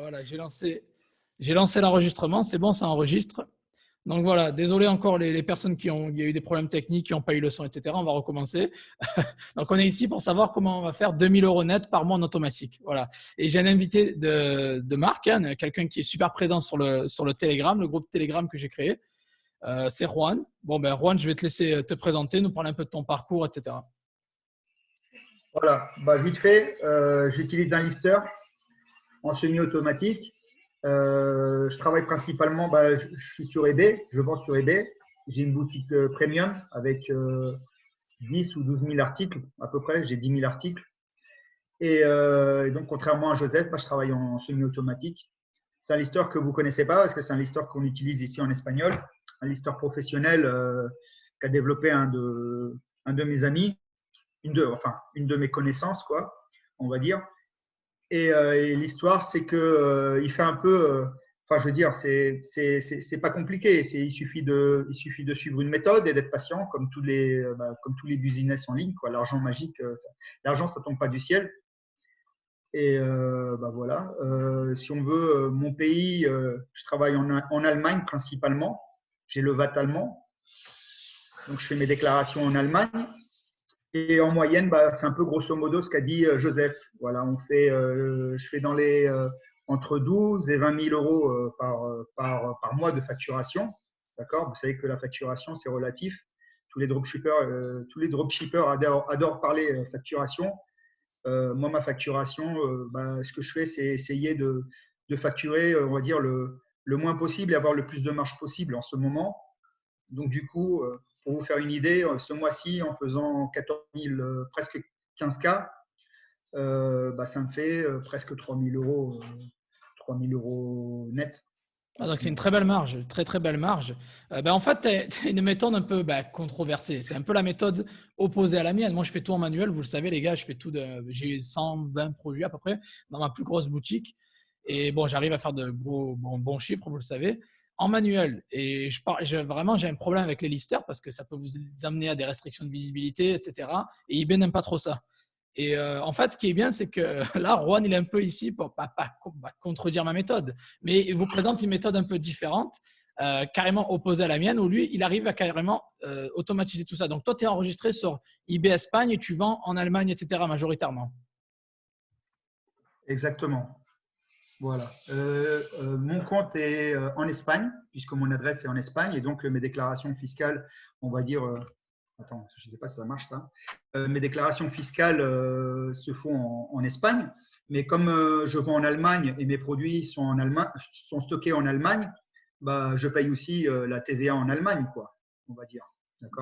Voilà, j'ai lancé l'enregistrement. C'est bon, ça enregistre. Donc voilà, désolé encore les personnes il y a eu des problèmes techniques, qui n'ont pas eu le son, etc. On va recommencer. Donc on est ici pour savoir comment on va faire 2000 euros net par mois en automatique. Voilà. Et j'ai un invité de marque, hein, quelqu'un qui est super présent sur le Telegram, le groupe Telegram que j'ai créé. C'est Juan. Bon, ben Juan, je vais te laisser te présenter, nous parler un peu de ton parcours, etc. Voilà, vite fait, j'utilise un lister en semi-automatique. Je travaille principalement, je suis sur eBay, je vends sur eBay. J'ai une boutique premium avec 10 ou 12 000 articles à peu près, j'ai 10 000 articles. Et donc, contrairement à Joseph, je travaille en semi-automatique. C'est un lister que vous ne connaissez pas parce que c'est un lister qu'on utilise ici en espagnol, un lister professionnel qu'a développé un de mes amis, une de mes connaissances, quoi, on va dire. Et l'histoire, c'est que il fait un peu, je veux dire, c'est pas compliqué. Il suffit de suivre une méthode et d'être patient, comme tous les business en ligne, quoi. L'argent magique, l'argent, ça tombe pas du ciel. Et voilà. Si on veut, mon pays, je travaille en Allemagne principalement. J'ai le VAT allemand, donc je fais mes déclarations en Allemagne. Et en moyenne, c'est un peu grosso modo ce qu'a dit Joseph. Voilà, je fais dans les entre 12 et 20 000 euros par mois de facturation. D'accord. Vous savez que la facturation, c'est relatif. Tous les dropshippers adorent parler facturation. Moi, ma facturation, ce que je fais, c'est essayer de facturer, on va dire, le moins possible et avoir le plus de marge possible en ce moment. Donc, du coup, pour vous faire une idée, ce mois-ci, en faisant 14 000, presque 15K, ça me fait presque 3 000 euros, 3 000 euros net. Donc c'est une très belle marge, très très belle marge. En fait, tu as une méthode un peu controversée. C'est un peu la méthode opposée à la mienne. Moi, je fais tout en manuel. Vous le savez, les gars, j'ai 120 projets à peu près dans ma plus grosse boutique. Et bon, j'arrive à faire de bons chiffres, vous le savez, en manuel. Et vraiment, j'ai un problème avec les listers parce que ça peut vous amener à des restrictions de visibilité, etc. Et eBay n'aime pas trop ça. Et en fait, ce qui est bien, c'est que là, Juan, il est un peu ici pour pas contredire ma méthode, mais il vous présente une méthode un peu différente, carrément opposée à la mienne, où lui, il arrive à carrément automatiser tout ça. Donc, toi, tu es enregistré sur eBay Espagne et tu vends en Allemagne, etc., majoritairement. Exactement. Voilà. Mon compte est en Espagne, puisque mon adresse est en Espagne, et donc mes déclarations fiscales, on va dire, attends, je ne sais pas si ça marche ça. Mes déclarations fiscales se font en Espagne, mais comme je vends en Allemagne et mes produits sont en Allemagne, sont stockés en Allemagne, je paye aussi la TVA en Allemagne, quoi, on va dire.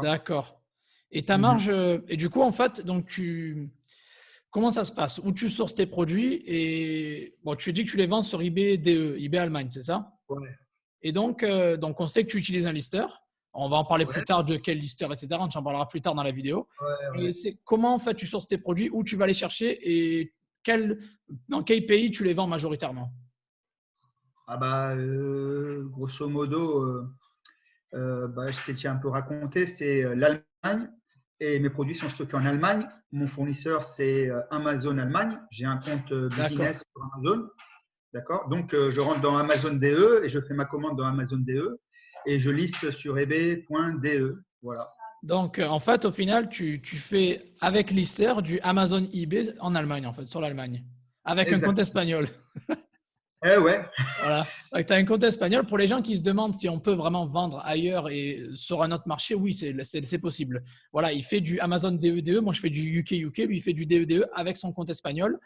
D'accord. Et ta marge, et du coup, en fait, comment ça se passe? Où tu sources tes produits et bon, tu dis que tu les vends sur eBay DE, eBay Allemagne, c'est ça? Ouais. Et donc, on sait que tu utilises un lister. On va en parler plus Ouais. tard de quel lister, etc. On en parlera plus tard dans la vidéo. Ouais. Et c'est comment en fait tu sources tes produits, où tu vas les chercher et dans quel pays tu les vends majoritairement? Grosso modo, je t'ai déjà un peu raconté, c'est l'Allemagne et mes produits sont stockés en Allemagne. Mon fournisseur, c'est Amazon Allemagne. J'ai un compte business sur Amazon. D'accord. Donc, je rentre dans Amazon DE et je fais ma commande dans Amazon DE et je liste sur ebay.de. Voilà. Donc, en fait, au final, tu fais avec lister du Amazon eBay en Allemagne, en fait, sur l'Allemagne, avec un compte Exactement. espagnol. Ouais. Voilà. Tu as un compte espagnol. Pour les gens qui se demandent si on peut vraiment vendre ailleurs et sur un autre marché, oui, c'est possible. Voilà, il fait du Amazon DE. Moi, je fais du UK. Lui, il fait du DE avec son compte espagnol.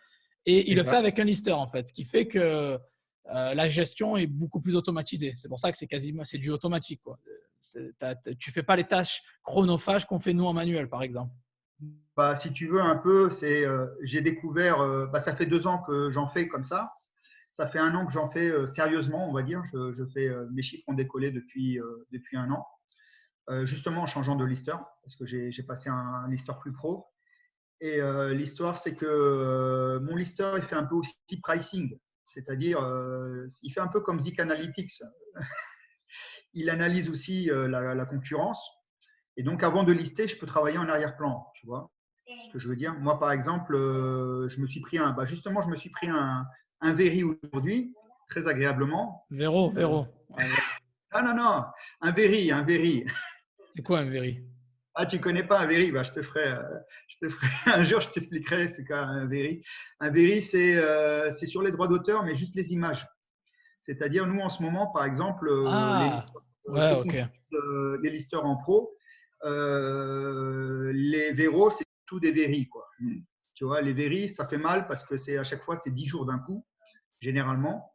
Et il le fait avec un lister, en fait. Ce qui fait que la gestion est beaucoup plus automatisée. C'est pour ça que c'est du automatique, quoi. Tu fais pas les tâches chronophages qu'on fait nous en manuel, par exemple. Si tu veux un peu, j'ai découvert, ça fait 2 ans que j'en fais comme ça. Ça fait 1 an que j'en fais sérieusement, on va dire. Je fais mes chiffres ont décollé depuis 1 an, justement en changeant de lister parce que j'ai passé un lister plus pro. Et l'histoire, c'est que mon lister, il fait un peu aussi pricing, c'est-à-dire il fait un peu comme Zik Analytics. Il analyse aussi la concurrence. Et donc, avant de lister, je peux travailler en arrière-plan, tu vois ce que je veux dire. Moi, par exemple, je me suis pris un very aujourd'hui très agréablement. Vero, Vero. Ouais, Ah non, non, un very, un very. c'est quoi un very? Ah, tu connais pas un very, bah, je te ferai un jour, je t'expliquerai c'est quoi un very. Un very, c'est sur les droits d'auteur, mais juste les images. C'est-à-dire, nous, en ce moment, par exemple, Ah, ouais, ceux qu'on ok. utilise, les listeurs en pro, les véros, c'est tout des véris, quoi. Tu vois, les véris, ça fait mal parce que c'est à chaque fois, c'est 10 jours d'un coup, généralement.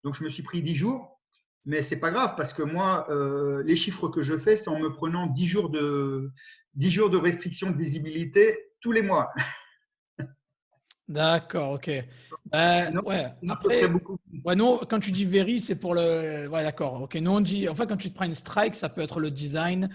Donc, je me suis pris 10 jours, mais c'est pas grave parce que moi, les chiffres que je fais, c'est en me prenant 10 jours de restriction de visibilité tous les mois. D'accord, ok. Ben, Sinon, ouais, sinon je ferais après, beaucoup plus. ouais, nous, quand tu dis very, c'est pour le. Ouais, d'accord. Ok, nous, on dit. En fait, quand tu te prends une strike, ça peut être le design,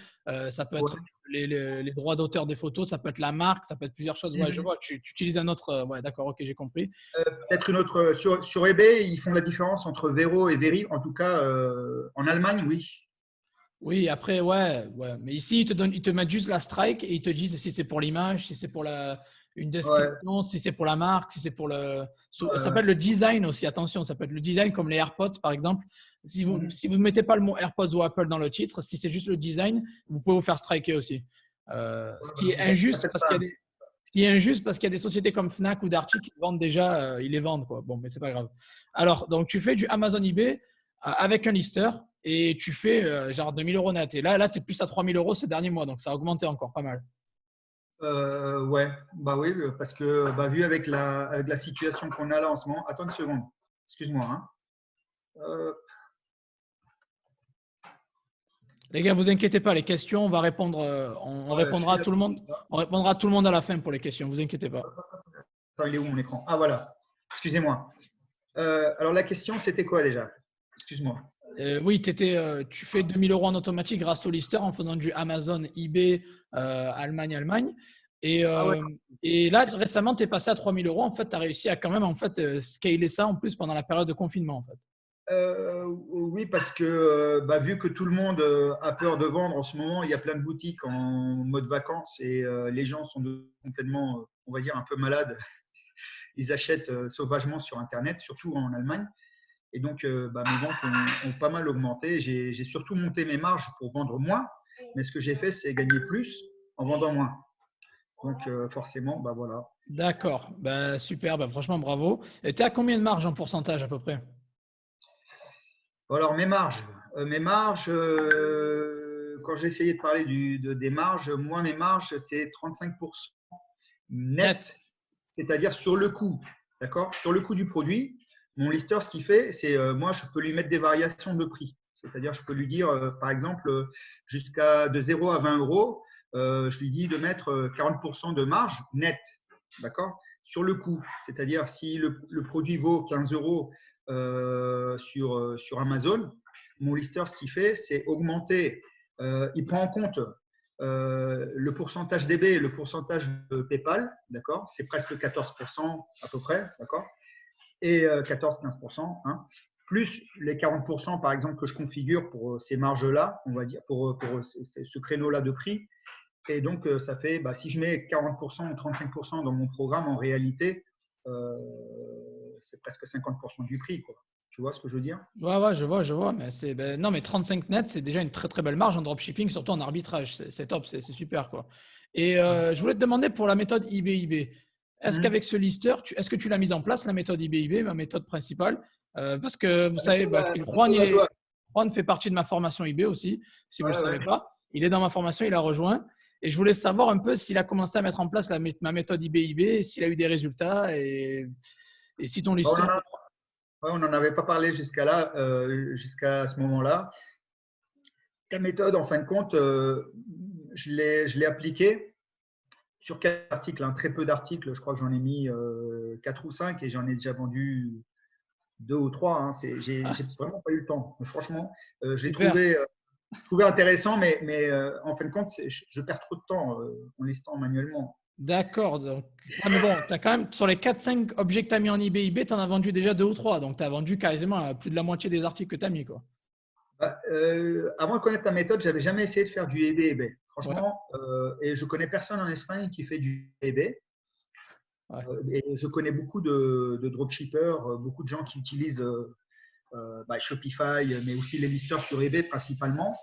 ça peut être Ouais. les droits d'auteur des photos, ça peut être la marque, ça peut être plusieurs choses. Ouais, je Mhm. vois, tu utilises un autre. Ouais, d'accord, ok, j'ai compris. Peut-être une autre. Sur eBay, ils font la différence entre Vero et Very. En tout cas, en Allemagne, oui. Oui, après, ouais, ouais. Mais ici, ils te mettent juste la strike et ils te disent si c'est pour l'image, si c'est pour une Ouais, description, si c'est pour la marque, si c'est pour ça ouais, ouais. s'appelle le design aussi, attention, ça peut être le design comme les AirPods par exemple. Mhm. Si vous ne mettez pas le mot AirPods ou Apple dans le titre, si c'est juste le design, vous pouvez vous faire striker aussi. Ouais, Ce bah, qui est injuste parce qu'il y a des, ce qui est injuste parce qu'il y a des sociétés comme Fnac ou Darty qui vendent déjà, ils les vendent quoi. Bon, mais c'est pas grave. Alors, donc tu fais du Amazon eBay avec un lister et tu fais genre 2 000 € net. Et là tu es plus à 3 000 € ces derniers mois, donc ça a augmenté encore pas mal. Ouais, bah oui, parce que bah, vu avec la situation qu'on a là en ce moment. Attends une seconde, excuse-moi, hein. Euh, Les gars, vous inquiétez pas, les questions, on va répondre, on ouais, je suis répondra à là. tout le monde. On répondra à tout le monde à la fin pour les questions, vous inquiétez pas. Attends, il est où mon écran? Ah voilà, excusez-moi. Alors la question, c'était quoi déjà? Excuse-moi. Oui, tu fais 2 000 € en automatique grâce au lister en faisant du Amazon, eBay, Allemagne. Et, Ah ouais. euh, et là, récemment, tu es passé à 3 000 €. En fait, tu as réussi à quand même en fait, scaler ça en plus pendant la période de confinement. En fait. Oui, parce que bah, vu que tout le monde a peur de vendre en ce moment, il y a plein de boutiques en mode vacances et les gens sont complètement, on va dire, un peu malades. Ils achètent sauvagement sur Internet, surtout en Allemagne. Et donc, bah, mes ventes ont pas mal augmenté. J'ai surtout monté mes marges pour vendre moins. Mais ce que j'ai fait, c'est gagner plus en vendant moins. Donc, forcément, bah, voilà. D'accord, bah, super, bah, franchement, bravo. Et tu es à combien de marge en pourcentage à peu près? Alors, mes marges quand j'ai essayé de parler des marges, moi, mes marges, c'est 35% net, Net. c'est-à-dire sur le coût. D'accord? Sur le coût du produit, mon lister, ce qu'il fait, c'est moi, je peux lui mettre des variations de prix. C'est-à-dire, je peux lui dire, par exemple, jusqu'à de 0 à 20 euros, je lui dis de mettre 40% de marge net. D'accord? Sur le coût. C'est-à-dire, si le produit vaut 15 euros sur Amazon, mon lister, ce qu'il fait, c'est augmenter. Il prend en compte le pourcentage DB et le pourcentage de PayPal, d'accord? C'est presque 14% à peu près, d'accord? Et 14-15%, hein, plus les 40% par exemple que je configure pour ces marges-là, on va dire, pour ce créneau-là de prix. Et donc, ça fait, bah, si je mets 40% ou 35% dans mon programme, en réalité, euh, c'est presque 50% du prix, quoi. Tu vois ce que je veux dire? Ouais, ouais, je vois. Mais non, mais 35 net, c'est déjà une très très belle marge en dropshipping, surtout en arbitrage. C'est top, c'est super quoi. Et je voulais te demander pour la méthode eBay. Est-ce Mmh. qu'avec ce lister, est-ce que tu l'as mise en place, la méthode eBay, ma méthode principale? Parce que vous savez, bah, La Juan, méthode à toi. Juan fait partie de ma formation eBay aussi, si vous ne le Ouais, ouais. savez pas. Il est dans ma formation, il a rejoint. Et je voulais savoir un peu s'il a commencé à mettre en place ma méthode eBay, s'il a eu des résultats et si ton Bon, lister. ouais, on n'en avait pas parlé jusqu'à là, jusqu'à ce moment-là. Ta méthode, en fin de compte, je l'ai appliquée sur 4 articles, hein, très peu d'articles. Je crois que j'en ai mis 4 ou 5 et j'en ai déjà vendu 2 ou 3. Hein. J'ai Ah, vraiment pas eu le temps. Mais franchement, je l'ai super. trouvé intéressant, mais en fin de compte, je perds trop de temps en listant manuellement. D'accord. Donc, ouais, mais bon, as quand même, sur les 4-5 objets que tu as mis en eBay, tu en as vendu déjà 2 ou 3. Donc, tu as vendu quasiment plus de la moitié des articles que tu as mis. Quoi. Bah, avant de connaître ta méthode, j'avais jamais essayé de faire du eBay. Ouais, Franchement, et je connais personne en Espagne qui fait du eBay. ouais. Et je connais beaucoup de dropshippers, beaucoup de gens qui utilisent. Shopify, mais aussi les listeurs sur eBay principalement,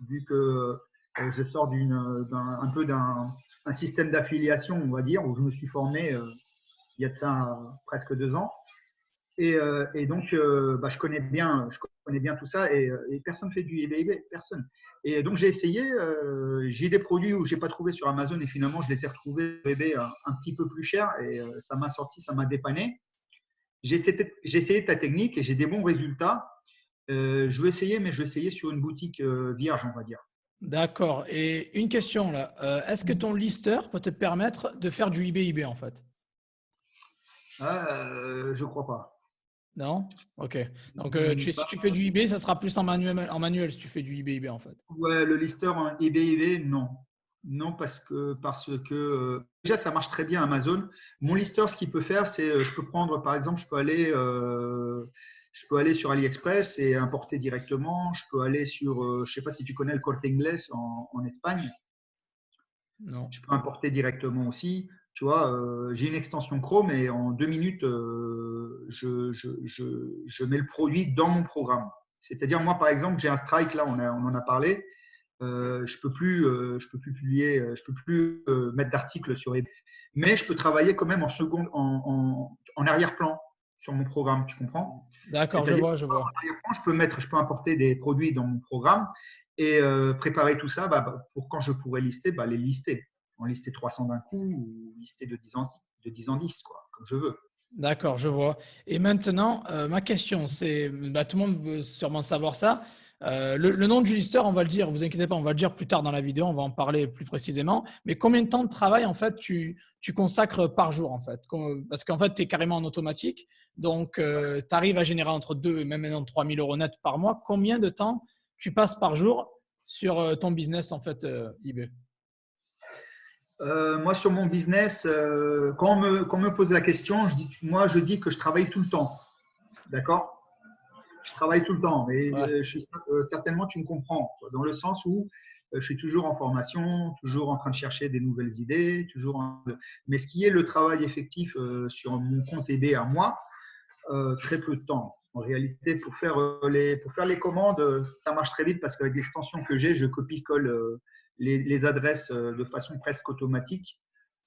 vu que je sors un peu d'un système d'affiliation, on va dire, où je me suis formé il y a de ça presque 2 ans. Et donc, je connais bien tout ça et personne ne fait du eBay, personne. Et donc, j'ai essayé, j'ai des produits où je n'ai pas trouvé sur Amazon et finalement, je les ai retrouvés sur eBay un petit peu plus cher et ça m'a sorti, ça m'a dépanné. J'ai essayé ta technique et j'ai des bons résultats. Je vais essayer, mais je vais essayer sur une boutique vierge, on va dire. D'accord. Et une question là. Est-ce que ton listeur peut te permettre de faire du eBay en fait? Je crois pas. Non? Ok. Donc, si Bah, tu fais du eBay, ça sera plus en manuel si tu fais du eBay en fait. ouais, le lister en eBay, non. Non, parce que déjà, ça marche très bien Amazon. Mon lister, ce qu'il peut faire, c'est je peux prendre, par exemple, je peux aller sur AliExpress et importer directement. Je peux aller sur, je ne sais pas si tu connais le Corte Inglés en Espagne. Non. Je peux importer directement aussi. Tu vois, j'ai une extension Chrome et en 2 minutes, je mets le produit dans mon programme. C'est-à-dire, moi, par exemple, j'ai un strike, là, on en a parlé. Je peux plus publier, je peux plus mettre d'articles sur eBay. Mais je peux travailler quand même en seconde, en arrière-plan sur mon programme, tu comprends? D'accord, je C'est-à-dire vois, je qu'en vois. arrière-plan, je peux importer des produits dans mon programme et préparer tout ça pour quand je pourrais lister, les lister. En lister 300 d'un coup ou lister de 10 en 10, quoi, comme je veux. D'accord, je vois. Et maintenant, ma question, c'est, tout le monde veut sûrement savoir ça. Le nom du listeur, on va le dire, vous inquiétez pas, on va le dire plus tard dans la vidéo, on va en parler plus précisément. Mais combien de temps de travail, en fait, tu consacres par jour, en fait? Parce qu'en fait, tu es carrément en automatique. Donc, tu arrives à générer entre 2 et même maintenant 3 000 euros net par mois. Combien de temps tu passes par jour sur ton business, en fait, eBay? Moi, sur mon business, quand on me pose la question, je dis que je travaille tout le temps. D'accord? Je travaille tout le temps, mais Ouais. certainement tu me comprends, quoi, dans le sens où je suis toujours en formation, toujours en train de chercher des nouvelles idées, mais ce qui est le travail effectif sur mon compte eBay à moi, très peu de temps. En réalité, pour faire les commandes, ça marche très vite parce qu'avec l'extension que j'ai, je copie-colle les adresses de façon presque automatique.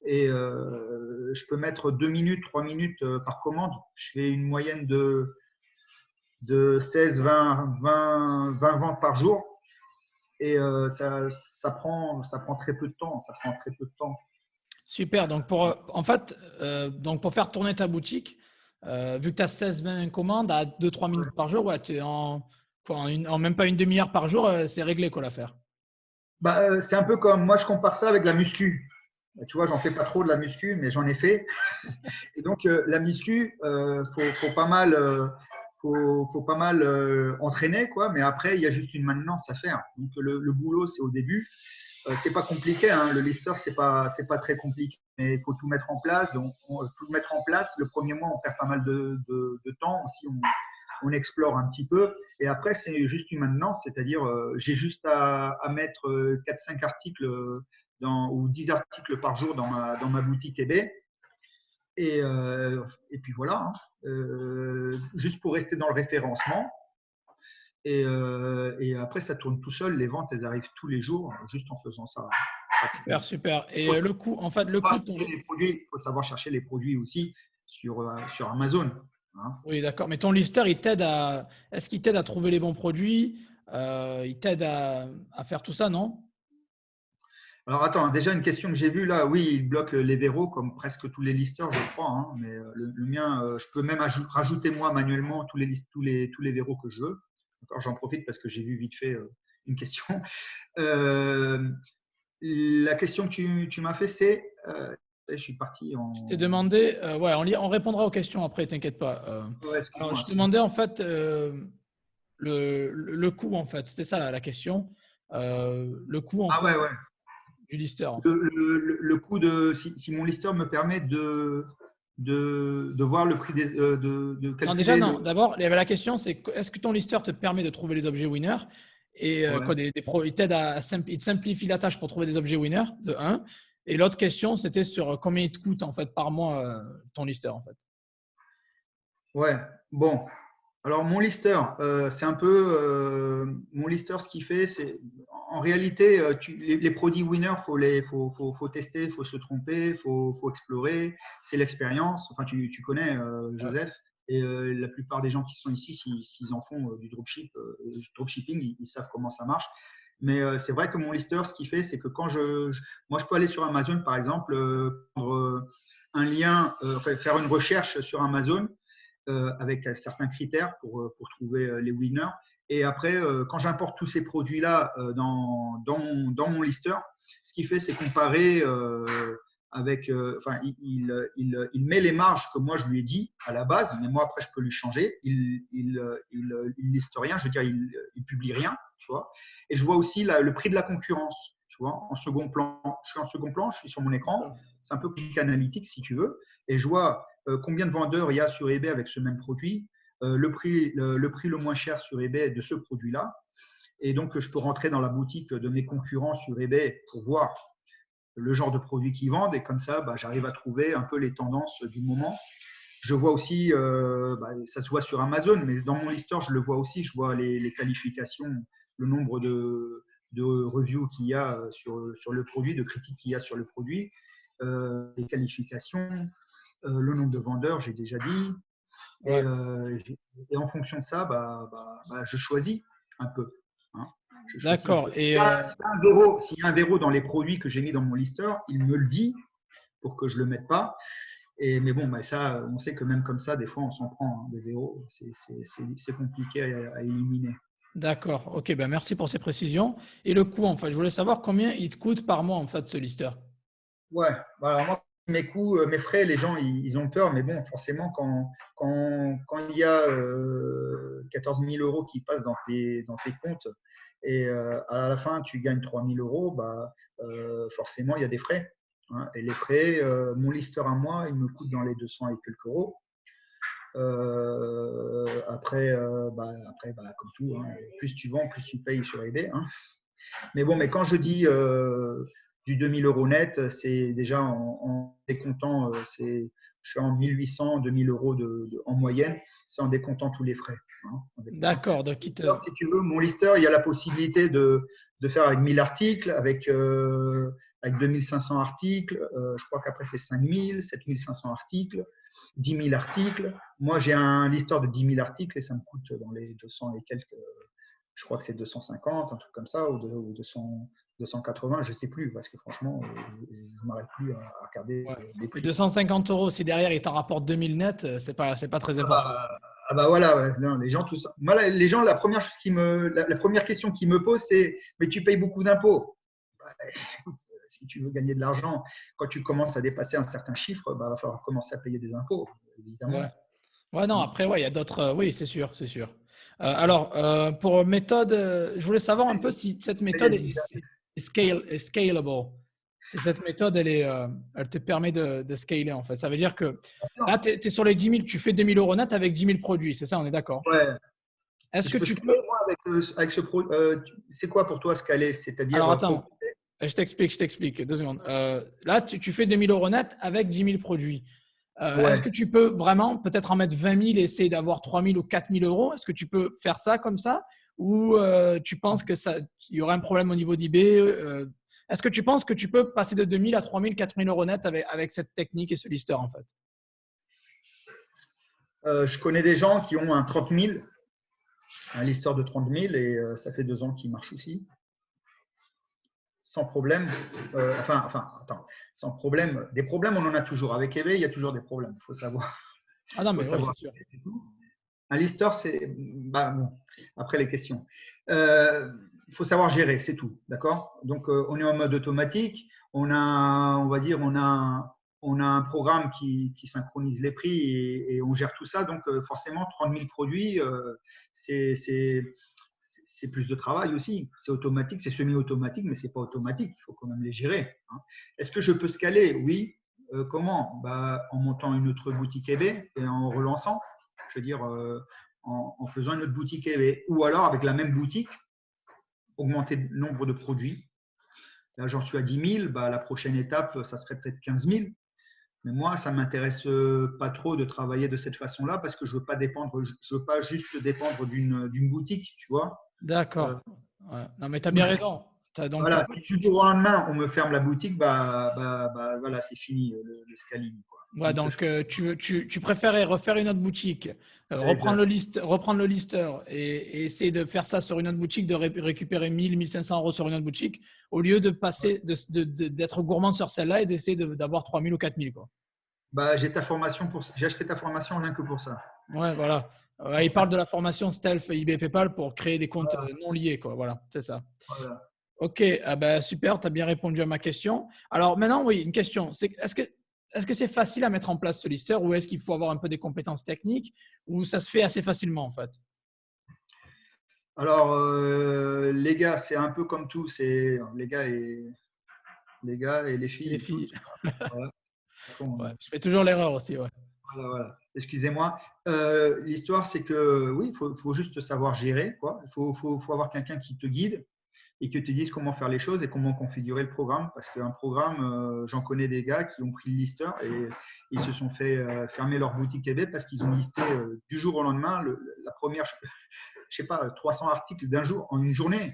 Et je peux mettre 2 minutes, 3 minutes par commande. Je fais une moyenne de 16, 20 ventes par jour. Et ça prend très peu de temps. Ça prend très peu de temps. Super. Donc, en fait, donc pour faire tourner ta boutique, vu que tu as 16-20 commandes à 2-3 minutes par jour, ouais, tu es en même pas une demi-heure par jour, c'est réglé quoi l'affaire. C'est un peu comme moi, je compare ça avec la muscu. Tu vois, j'en fais pas trop de la muscu, mais j'en ai fait. Et donc, la muscu, faut pas mal, faut pas mal entraîner, quoi. Mais après, il y a juste une maintenance à faire. Donc, le boulot, c'est au début. C'est pas compliqué, hein. Le lister, c'est pas très compliqué. Mais il faut tout mettre en place. Tout mettre en place. Le premier mois, on perd pas mal de temps. Aussi, on explore un petit peu. Et après, c'est juste une maintenance, c'est-à-dire, j'ai juste à mettre 4-5 articles ou 10 articles par jour dans ma boutique eBay. Et puis voilà, hein. Juste pour rester dans le référencement. Et après, ça tourne tout seul. Les ventes, elles arrivent tous les jours, juste en faisant ça. Super, super. Il Et faut, le coût, en fait, le coût de ton. il faut savoir chercher les produits aussi sur Amazon, hein. Oui, d'accord. Mais ton listeur, il t'aide à. Est-ce qu'il t'aide à trouver les bons produits? Il t'aide à faire tout ça, non? Alors attends, déjà une question que j'ai vue là, oui, il bloque les verrous comme presque tous les listeurs, je crois, hein, mais le mien, je peux même rajouter moi manuellement tous les verrous que je veux. Encore, j'en profite parce que j'ai vu vite fait une question. Euh, la question que tu m'as fait, c'est, je suis parti Je t'ai en. demandé. Ouais, on répondra aux questions après, t'inquiète pas. Ouais, Alors, je excuse-moi. te demandais en fait le coût, en fait. C'était ça la question. Le coût, en Ah fait, ouais, ouais. du listeur, en fait. Le coût si mon listeur me permet de voir le prix de Non, déjà, calculer non. le. D'abord, il y avait la question, c'est est-ce que ton listeur te permet de trouver les objets winners et Ouais. il t'aide il te simplifie la tâche pour trouver des objets winners, de un. Et l'autre question, c'était sur combien il te coûte en fait par mois ton listeur en fait. Ouais, bon. Alors, mon lister, c'est un peu mon lister. Ce qu'il fait, c'est en réalité, les produits winners, faut tester, faut se tromper, faut explorer. C'est l'expérience. Enfin, tu connais Ouais. Joseph, et la plupart des gens qui sont ici, s'ils en font du dropshipping, ils savent comment ça marche. Mais c'est vrai que mon lister, ce qu'il fait, c'est que moi, je peux aller sur Amazon, par exemple, prendre un lien, enfin, faire une recherche sur Amazon avec certains critères pour trouver les winners. Et après, quand j'importe tous ces produits-là dans mon lister, ce qu'il fait, c'est comparer avec. Enfin, il met les marges que moi je lui ai dit à la base, mais moi après je peux lui changer. Il liste rien, je veux dire, il publie rien, tu vois. Et je vois aussi le prix de la concurrence, tu vois, en second plan. Je suis en second plan, je suis sur mon écran. C'est un peu click analytics si tu veux. Et je vois combien de vendeurs il y a sur eBay avec ce même produit, le prix le moins cher sur eBay de ce produit-là. Et donc, je peux rentrer dans la boutique de mes concurrents sur eBay pour voir le genre de produits qu'ils vendent. Et comme ça, bah, j'arrive à trouver un peu les tendances du moment. Je vois aussi, ça se voit sur Amazon, mais dans mon lister, je le vois aussi. Je vois les qualifications, le nombre de reviews qu'il y a sur le produit, de critiques qu'il y a sur le produit, les qualifications, le nombre de vendeurs, j'ai déjà dit. Et, Ouais. et en fonction de ça, je choisis un peu. Hein. Je choisis un D'accord. peu. Et S'il y a un verrou dans les produits que j'ai mis dans mon lister, il me le dit pour que je ne le mette pas. Mais bon, ça, on sait que même comme ça, des fois, on s'en prend des verrous. C'est compliqué à éliminer. d'accord. Ok, ben merci pour ces précisions. Et le coût, en fait, je voulais savoir combien il te coûte par mois, en fait, ce lister. Ouais, alors moi, mes coûts, mes frais, les gens, ils ont peur, mais bon, forcément, quand il y a 14 000 euros qui passent dans tes comptes et à la fin, tu gagnes 3 000 euros, forcément, il y a des frais. Hein. Et les frais, mon lister à moi, il me coûte dans les 200 et quelques euros. Comme tout, hein, plus tu vends, plus tu payes sur eBay. Hein. Mais bon, mais quand je dis du 2000 euros net, c'est déjà en décomptant, je suis en 1800, 2000 euros en moyenne, c'est en décomptant tous les frais. Hein, D'accord. Donc, lister, si tu veux, mon lister, il y a la possibilité de faire avec 1000 articles, avec 2500 articles. Je crois qu'après, c'est 5000, 7500 articles, 10 000 articles. Moi, j'ai un lister de 10 000 articles et ça me coûte dans les 200 et quelques. Je crois que c'est 250, un truc comme ça, ou 200, 280, je ne sais plus, parce que franchement, je ne m'arrête plus à regarder ouais. les Et prix. 250 euros, si derrière, il t'en rapporte 2000 net, c'est pas très important. Voilà, ouais. Non, les gens, tout ça. Moi, les gens, la première chose la première question qu'ils me posent, c'est mais tu payes beaucoup d'impôts. Si tu veux gagner de l'argent, quand tu commences à dépasser un certain chiffre, il va falloir commencer à payer des impôts, Ouais. évidemment. Ouais, non, Hein. après, ouais, il y a d'autres. Oui, c'est sûr, c'est sûr. Alors, pour méthode, je voulais savoir un peu si cette méthode est scalable. Si cette méthode, elle te permet de scaler, en fait. Ça veut dire que là, tu es sur les 10 000, tu fais 2000 euros net avec 10 000 produits, c'est ça, on est d'accord? Ouais. Si Est-ce je que peux tu scaler, peux. moi, avec ce produit, c'est quoi pour toi scaler? C'est-à-dire Alors, attends, je t'explique, 2 secondes. Là, tu fais 2000 euros net avec 10 000 produits. Est-ce ouais. que tu peux vraiment peut-être en mettre 20 000 et essayer d'avoir 3 000 ou 4 000 euros? Est-ce que tu peux faire ça comme ça? Ou tu penses que il y aurait un problème au niveau d'eBay? Est-ce que tu penses que tu peux passer de 2 000 à 3 000, 4 000 euros net avec cette technique et ce lister en fait? Je connais des gens qui ont un 30 000, un lister de 30 000, et ça fait 2 ans qu'il marche aussi, sans problème. Attends, sans problème. Des problèmes, on en a toujours. Avec eBay, il y a toujours des problèmes. Il faut savoir. Ah non, Faut mais oui, savoir. c'est sûr. Un lister, c'est. Bon, après les questions. Il faut savoir gérer, c'est tout. D'accord. Donc, on est en mode automatique. On va dire, on a un programme qui synchronise les prix et on gère tout ça. Donc, forcément, 30 000 produits, c'est plus de travail aussi. C'est automatique, c'est semi-automatique, mais ce n'est pas automatique. Il faut quand même les gérer. Hein. Est-ce que je peux scaler? Oui. Comment? En montant une autre boutique eBay et en relançant. Je veux dire, en faisant une autre boutique eBay. Ou alors, avec la même boutique, augmenter le nombre de produits. Là, j'en suis à 10 000. La prochaine étape, ça serait peut-être 15 000. Mais moi, ça m'intéresse pas trop de travailler de cette façon-là parce que je veux pas dépendre, je veux pas juste dépendre d'une boutique, tu vois. Euh, D'accord. Ouais. Non, mais tu as si bien du- raison. Donc, en voilà, fait, si du jour au lendemain on me ferme la boutique, voilà, c'est fini le scaling, quoi. ouais, Donc, donc tu préférais refaire une autre boutique, exact. reprendre le lister et essayer de faire ça sur une autre boutique, de récupérer 1 000, 1 500 € sur une autre boutique, au lieu de passer, d'être gourmand sur celle-là et d'essayer d'avoir 3 000 ou 4 000, quoi. Bah, j'ai acheté ta formation rien que pour ça. Ouais, voilà. Ouais, il parle de la formation Stealth eBay PayPal pour créer des comptes Voilà, non liés, quoi. Voilà, c'est ça. voilà. Ok, ah ben, super, tu as bien répondu à ma question. Alors maintenant, oui, une question. Est-ce que c'est facile à mettre en place ce lister ou est-ce qu'il faut avoir un peu des compétences techniques ou ça se fait assez facilement en fait? Alors, les gars, c'est un peu comme tout, c'est les gars et les Les filles et toutes. filles. Voilà. Ouais, je fais toujours l'erreur aussi, ouais. Voilà, voilà. Excusez-moi. L'histoire, c'est que oui, faut juste savoir gérer, quoi. Faut avoir quelqu'un qui te guide et qui te dise comment faire les choses et comment configurer le programme. Parce qu'un programme, j'en connais des gars qui ont pris le lister et ils se sont fait fermer leur boutique eBay parce qu'ils ont listé du jour au lendemain la première, je sais pas, 300 articles d'un jour en une journée.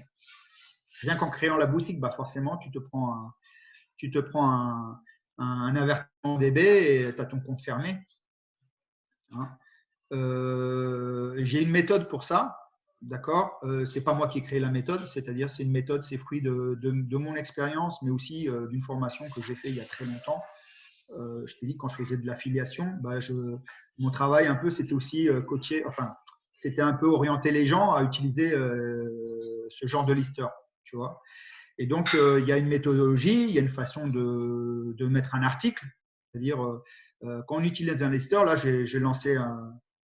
Rien qu'en créant la boutique, bah forcément, tu te prends un avertissement d'eBay et tu as ton compte fermé. Hein. J'ai une méthode pour ça, d'accord. C'est pas moi qui ai créé la méthode, c'est-à-dire c'est une méthode, c'est fruit de mon expérience, mais aussi d'une formation que j'ai fait il y a très longtemps. Je t'ai dit quand je faisais de l'affiliation, mon travail un peu c'était aussi coacher, enfin c'était un peu orienter les gens à utiliser ce genre de lister, tu vois. Et donc il y a une méthodologie, il y a une façon de mettre un article, c'est-à-dire quand on utilise un lister, là j'ai lancé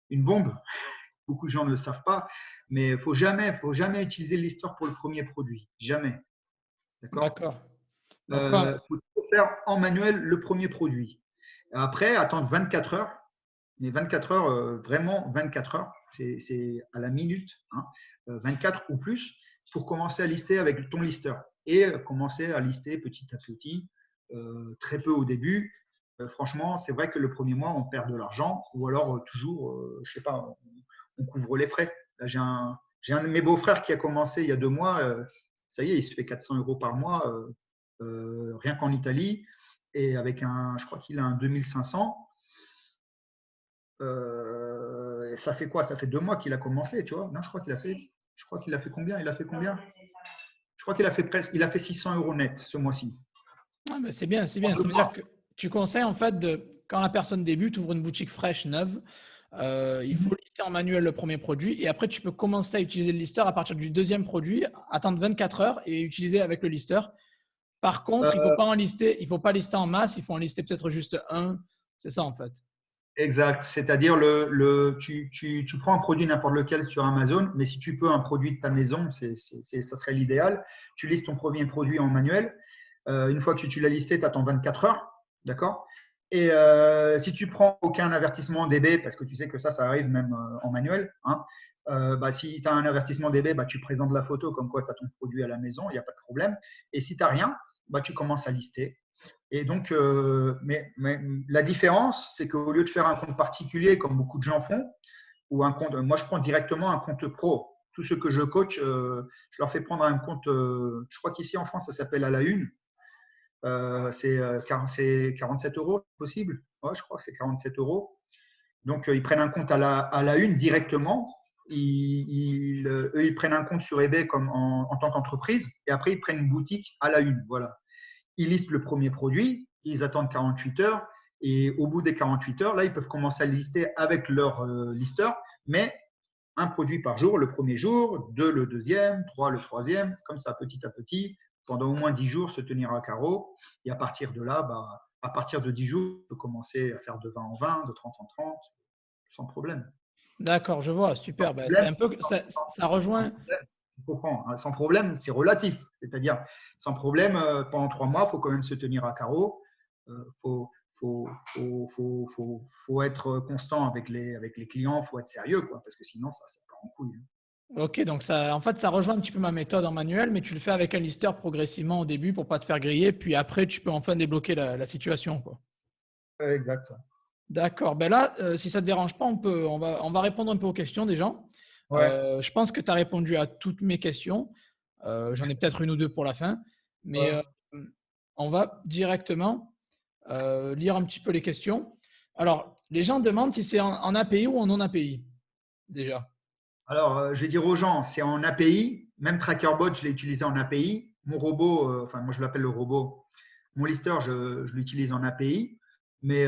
une bombe. Beaucoup de gens ne le savent pas, mais faut jamais utiliser l'histoire pour le premier produit. Jamais. D'accord. D'accord. Donc, quoi? Faut toujours faire en manuel le premier produit. Après, attendre 24 heures. Mais 24 heures, vraiment 24 heures, c'est à la minute, hein, 24 ou plus, pour commencer à lister avec ton lister. Et commencer à lister petit à petit, très peu au début. Franchement, c'est vrai que le premier mois, on perd de l'argent, ou alors toujours, je sais pas, on couvre les frais. Là, j'ai un de mes beaux-frères qui a commencé il y a 2 mois. Ça y est, il se fait 400 € par mois, rien qu'en Italie. Et avec je crois qu'il a un 2500. Et ça fait quoi? Ça fait 2 mois qu'il a commencé, tu vois. Non, je crois qu'il a fait combien? Il a fait combien? Je crois qu'il a fait presque, il a fait 600 € net ce mois-ci. Ah, ben, c'est bien, c'est bien. Ça veut dire que tu conseilles en fait quand la personne débute, ouvre une boutique fraîche, neuve, il faut lister en manuel le premier produit et après tu peux commencer à utiliser le lister à partir du deuxième produit, attendre 24 heures et utiliser avec le lister. Par contre, il faut pas lister en masse, il faut en lister peut-être juste un. C'est ça en fait. Exact. C'est-à-dire, tu prends un produit n'importe lequel sur Amazon, mais si tu peux un produit de ta maison, ça serait l'idéal. Tu listes ton premier produit en manuel. Une fois que tu l'as listé, tu attends 24 heures. D'accord. Et si tu prends aucun avertissement DB, parce que tu sais que ça arrive même en manuel, hein, si tu as un avertissement DB, tu présentes la photo comme quoi tu as ton produit à la maison, il n'y a pas de problème. Et si tu n'as rien, tu commences à lister. Et donc, mais la différence, c'est qu'au lieu de faire un compte particulier, comme beaucoup de gens font, ou un compte, moi je prends directement un compte pro. Tous ceux que je coach, je leur fais prendre un compte, je crois qu'ici en France, ça s'appelle à la une. C'est 47 € possible. Ouais, je crois que c'est 47 €. Donc, ils prennent un compte à la une directement. Eux, ils prennent un compte sur eBay comme en tant qu'entreprise et après, ils prennent une boutique à la une. Voilà. Ils listent le premier produit, ils attendent 48 heures et au bout des 48 heures, là, ils peuvent commencer à lister avec leur lister, mais un produit par jour le premier jour, deux le deuxième, trois le troisième, comme ça, petit à petit, pendant au moins 10 jours, se tenir à carreau. Et à partir de là, à partir de 10 jours, on peut commencer à faire de 20 en 20, de 30 en 30, sans problème. D'accord, je vois, Sans super. Ben, c'est problème, un peu ça rejoint. tu comprends, hein. Sans problème, c'est relatif. C'est-à-dire, sans problème, pendant 3 mois, il faut quand même se tenir à carreau. Il faut être constant avec les clients, il faut être sérieux, quoi, parce que sinon, ça part en couille. Ok, donc ça, en fait, ça rejoint un petit peu ma méthode en manuel, mais tu le fais avec un lister progressivement au début pour pas te faire griller, puis après, tu peux enfin débloquer la situation, quoi. Exact. D'accord. Ben là, si ça ne te dérange pas, on va répondre un peu aux questions des gens. Ouais. Je pense que tu as répondu à toutes mes questions. J'en ai peut-être une ou deux pour la fin. Mais Ouais. on va directement lire un petit peu les questions. Alors, les gens demandent si c'est en API ou en non API, déjà. Alors, je vais dire aux gens, c'est en API. Même TrackerBot, je l'ai utilisé en API. Mon robot, enfin, moi je l'appelle le robot. Mon lister, je l'utilise en API. Mais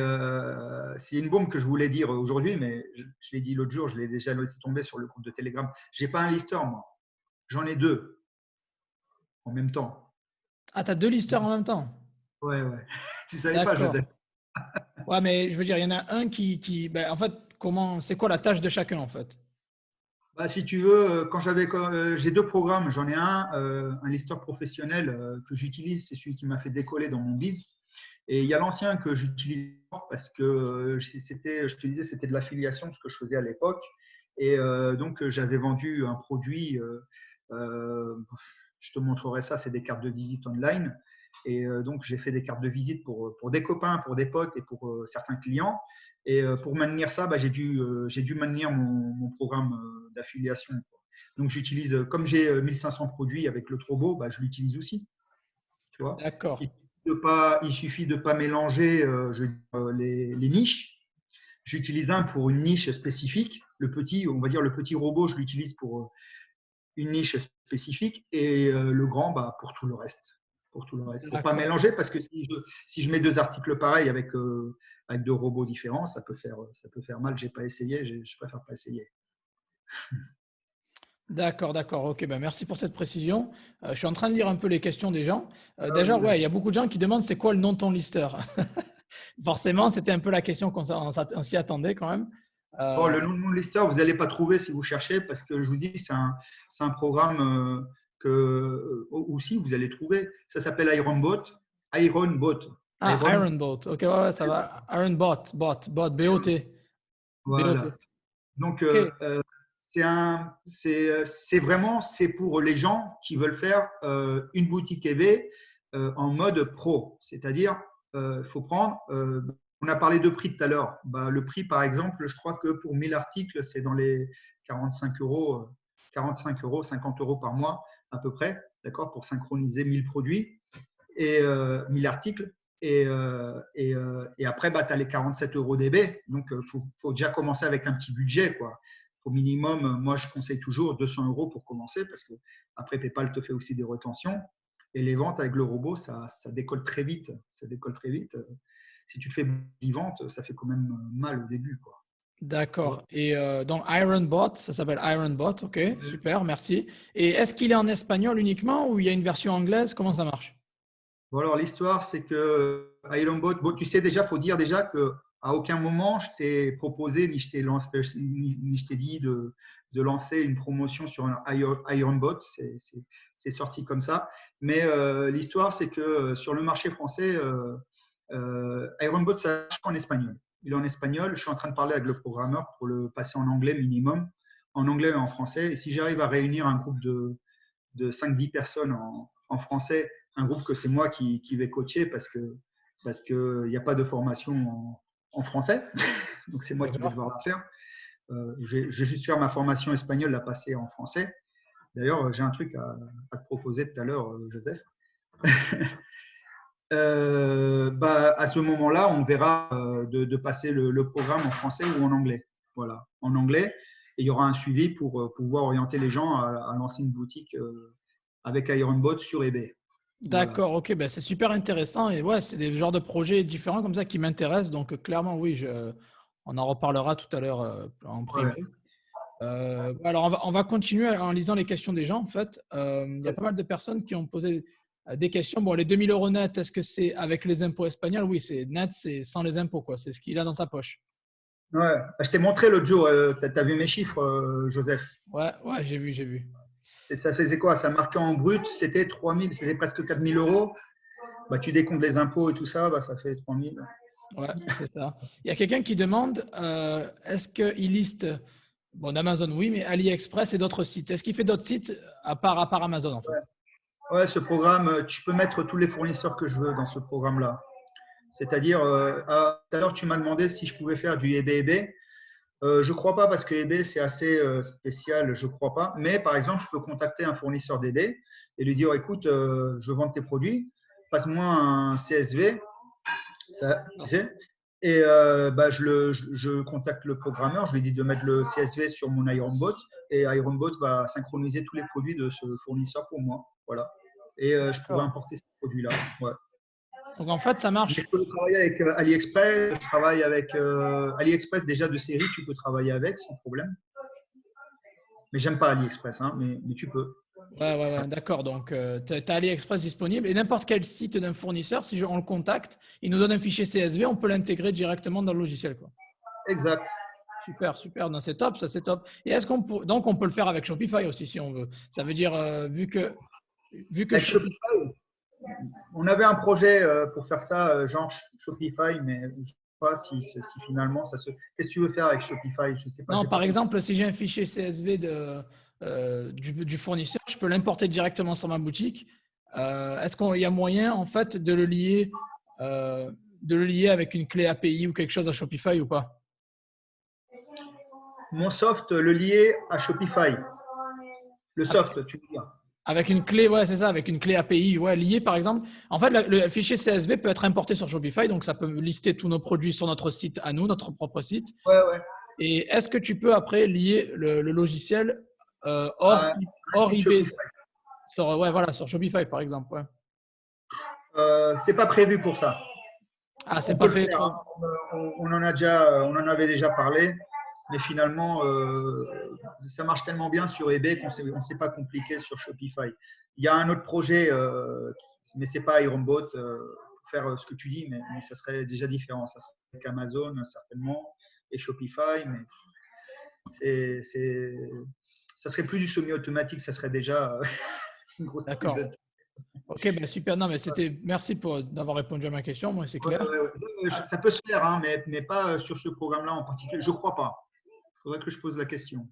c'est une bombe que je voulais dire aujourd'hui, mais je l'ai dit l'autre jour, je l'ai déjà laissé tomber sur le groupe de Telegram. Je n'ai pas un lister, moi. J'en ai deux en même temps. Ah, tu as deux listers en même temps? Ouais, ouais. Tu ne savais pas, Joseph. D'accord. Ouais, mais je veux dire, il y en a un ben, en fait, c'est quoi la tâche de chacun, en fait? Bah, si tu veux, j'ai deux programmes. J'en ai un lister professionnel que j'utilise, c'est celui qui m'a fait décoller dans mon biz. Et il y a l'ancien que j'utilise parce que je te disais, c'était de l'affiliation, ce que je faisais à l'époque. Et donc, j'avais vendu un produit, je te montrerai ça, c'est des cartes de visite online. Et donc, j'ai fait des cartes de visite pour des copains, pour des potes et pour certains clients. Et pour maintenir ça, bah, j'ai dû maintenir mon programme d'affiliation. Donc, j'utilise, comme j'ai 1500 produits avec le Trobo, bah, je l'utilise aussi. Tu vois, D'accord. il suffit de pas mélanger les niches. J'utilise un pour une niche spécifique. On va dire le petit robot, je l'utilise pour une niche spécifique et le grand, bah, pour tout le reste. Pour tout le reste. Pour pas D'accord. mélanger, parce que si je mets deux articles pareils avec deux robots différents, ça peut faire mal. J'ai pas essayé, je préfère pas essayer. D'accord, d'accord. Ok, ben merci pour cette précision. Je suis en train de lire un peu les questions des gens. Ah, Déjà, oui, ouais, il y vas-y. a beaucoup de gens qui demandent c'est quoi le nom de ton lister. Forcément, c'était un peu la question on s'y attendait quand même. Bon, Euh, le nom de mon lister, vous n'allez pas trouver si vous cherchez, parce que je vous dis, c'est un programme aussi vous allez trouver. Ça s'appelle Ironbot. Ironbot. Ah, Iron, Iron Boat. Ok, ouais, ouais, ça va. Iron Bot, bot, B-O-T. B-O-T. voilà. Donc, Ok, c'est pour les gens qui veulent faire une boutique EV en mode pro. C'est-à-dire, faut prendre, on a parlé de prix tout à l'heure. Bah, le prix, par exemple, je crois que pour 1000 articles, c'est dans les 45 euros, 45 euros, 50 euros par mois à peu près, d'accord, pour synchroniser 1000 produits et 1000 articles. Et après, bah, tu as les 47 euros DB. Donc, il faut déjà commencer avec un petit budget, quoi. Au minimum, moi, je conseille toujours 200 euros pour commencer parce que après, PayPal te fait aussi des retentions. Et les ventes avec le robot, ça décolle très vite. Ça décolle très vite. Si tu te fais 10 ventes, ça fait quand même mal au début, quoi. Tu vois. d'accord. Et donc Iron Bot, ça s'appelle Iron Bot. Ok, super, merci. Et est-ce qu'il est en espagnol uniquement ou il y a une version anglaise? Comment ça marche? Bon, alors l'histoire, c'est que Ironbot, bon, tu sais déjà, faut dire déjà que à aucun moment je t'ai proposé ni je t'ai ni je t'ai dit de lancer une promotion sur un Ironbot. C'est sorti comme ça. Mais l'histoire, c'est que sur le marché français, Ironbot, ça marche en espagnol. Il est en espagnol. Je suis en train de parler avec le programmeur pour le passer en anglais minimum, en anglais et en français. Et si j'arrive à réunir un groupe de 5-10 personnes en français, un groupe que c'est moi qui vais coacher parce que il n'y a pas de formation en français, donc c'est moi qui vais D'accord. devoir la faire. Je vais juste faire ma formation espagnole, la passer en français. D'ailleurs, j'ai un truc à te proposer tout à l'heure, Joseph. Bah, à ce moment-là, on verra de passer le programme en français ou en anglais. Voilà, en anglais. Et il y aura un suivi pour pouvoir orienter les gens à lancer une boutique avec Ironbot sur eBay. Voilà. D'accord, ok, ben c'est super intéressant et ouais, c'est des genres de projets différents comme ça qui m'intéressent. Donc clairement, oui, on en reparlera tout à l'heure en privé. Ouais. Alors on va continuer en lisant les questions des gens en fait. Il y a pas mal de personnes qui ont posé des questions. Bon, les 2000 euros net, est-ce que c'est avec les impôts espagnols? Oui, c'est net, c'est sans les impôts, quoi. C'est ce qu'il a dans sa poche. Ouais. Je t'ai montré l'autre jour, tu as vu mes chiffres, Joseph. Ouais, ouais, j'ai vu, j'ai vu. Et ça faisait quoi? Ça marquait en brut, c'était 3000, c'était presque 4000 euros. Bah, tu décomptes les impôts et tout ça, bah, ça fait 3000. Ouais, c'est ça. Il y a quelqu'un qui demande est-ce qu'il liste, bon, d'Amazon, oui, mais AliExpress et d'autres sites. Est-ce qu'il fait d'autres sites à part Amazon, en fait? Ouais, ce programme, tu peux mettre tous les fournisseurs que je veux dans ce programme-là. C'est-à-dire, tout à l'heure, tu m'as demandé si je pouvais faire du eBay. Je ne crois pas parce que eBay, c'est assez spécial, je ne crois pas. Mais par exemple, je peux contacter un fournisseur d'eBay et lui dire, écoute, je vends tes produits, passe-moi un CSV, ça, tu sais. Et je contacte le programmeur, je lui dis de mettre le CSV sur mon Ironbot et Ironbot va synchroniser tous les produits de ce fournisseur pour moi. Voilà. Et je pourrais D'accord. importer ces produits-là. Ouais. Donc en fait, ça Mais marche. je peux travailler avec AliExpress. Je travaille avec AliExpress déjà de série, tu peux travailler avec sans problème. Mais j'aime pas AliExpress, hein, mais tu peux. Ouais, d'accord. Donc, tu as AliExpress disponible et n'importe quel site d'un fournisseur, si on le contacte, il nous donne un fichier CSV, on peut l'intégrer directement dans le logiciel, quoi. Exact. Super, super. Non, c'est top, ça, c'est top. Et est-ce qu'on peut, donc, on peut le faire avec Shopify aussi, si on veut. Ça veut dire, vu que Avec Shopify. Shopify, on avait un projet pour faire ça, genre Shopify, mais je ne sais pas si finalement ça se. Qu'est-ce que tu veux faire avec Shopify? Je ne sais pas, Non, j'ai pas par compris. exemple, si j'ai un fichier CSV du fournisseur, je peux l'importer directement sur ma boutique. Est-ce qu'il y a moyen, en fait, de le lier avec une clé API ou quelque chose à Shopify ou pas? Mon soft, le lier à Shopify. Le Avec, soft, tu veux dire. avec une clé, ouais, c'est ça, avec une clé API, ouais, liée par exemple. En fait, le fichier CSV peut être importé sur Shopify, donc ça peut lister tous nos produits sur notre site à nous, notre propre site. Ouais, ouais. Et est-ce que tu peux après lier le logiciel À un hors site eBay Shopify. ouais, voilà, sur Shopify par exemple. Ouais. C'est pas prévu pour ça. Ah, c'est On peut pas le fait faire, trop. hein. On en avait déjà parlé, mais finalement, ça marche tellement bien sur eBay qu'on ne s'est pas compliqué sur Shopify. Il y a un autre projet, mais c'est pas Ironbot pour faire ce que tu dis, mais ça serait déjà différent. Ça serait avec Amazon certainement et Shopify, mais c'est, ça serait plus du semi-automatique, ça serait déjà une grosse prise de D'accord. tête. Ok, ben super. Non, mais c'était. Merci d'avoir répondu à ma question. Moi, c'est Ouais, clair. ouais, ouais. Ça peut se faire, hein, mais pas sur ce programme-là en particulier. Je crois pas. Il faudrait que je pose la question.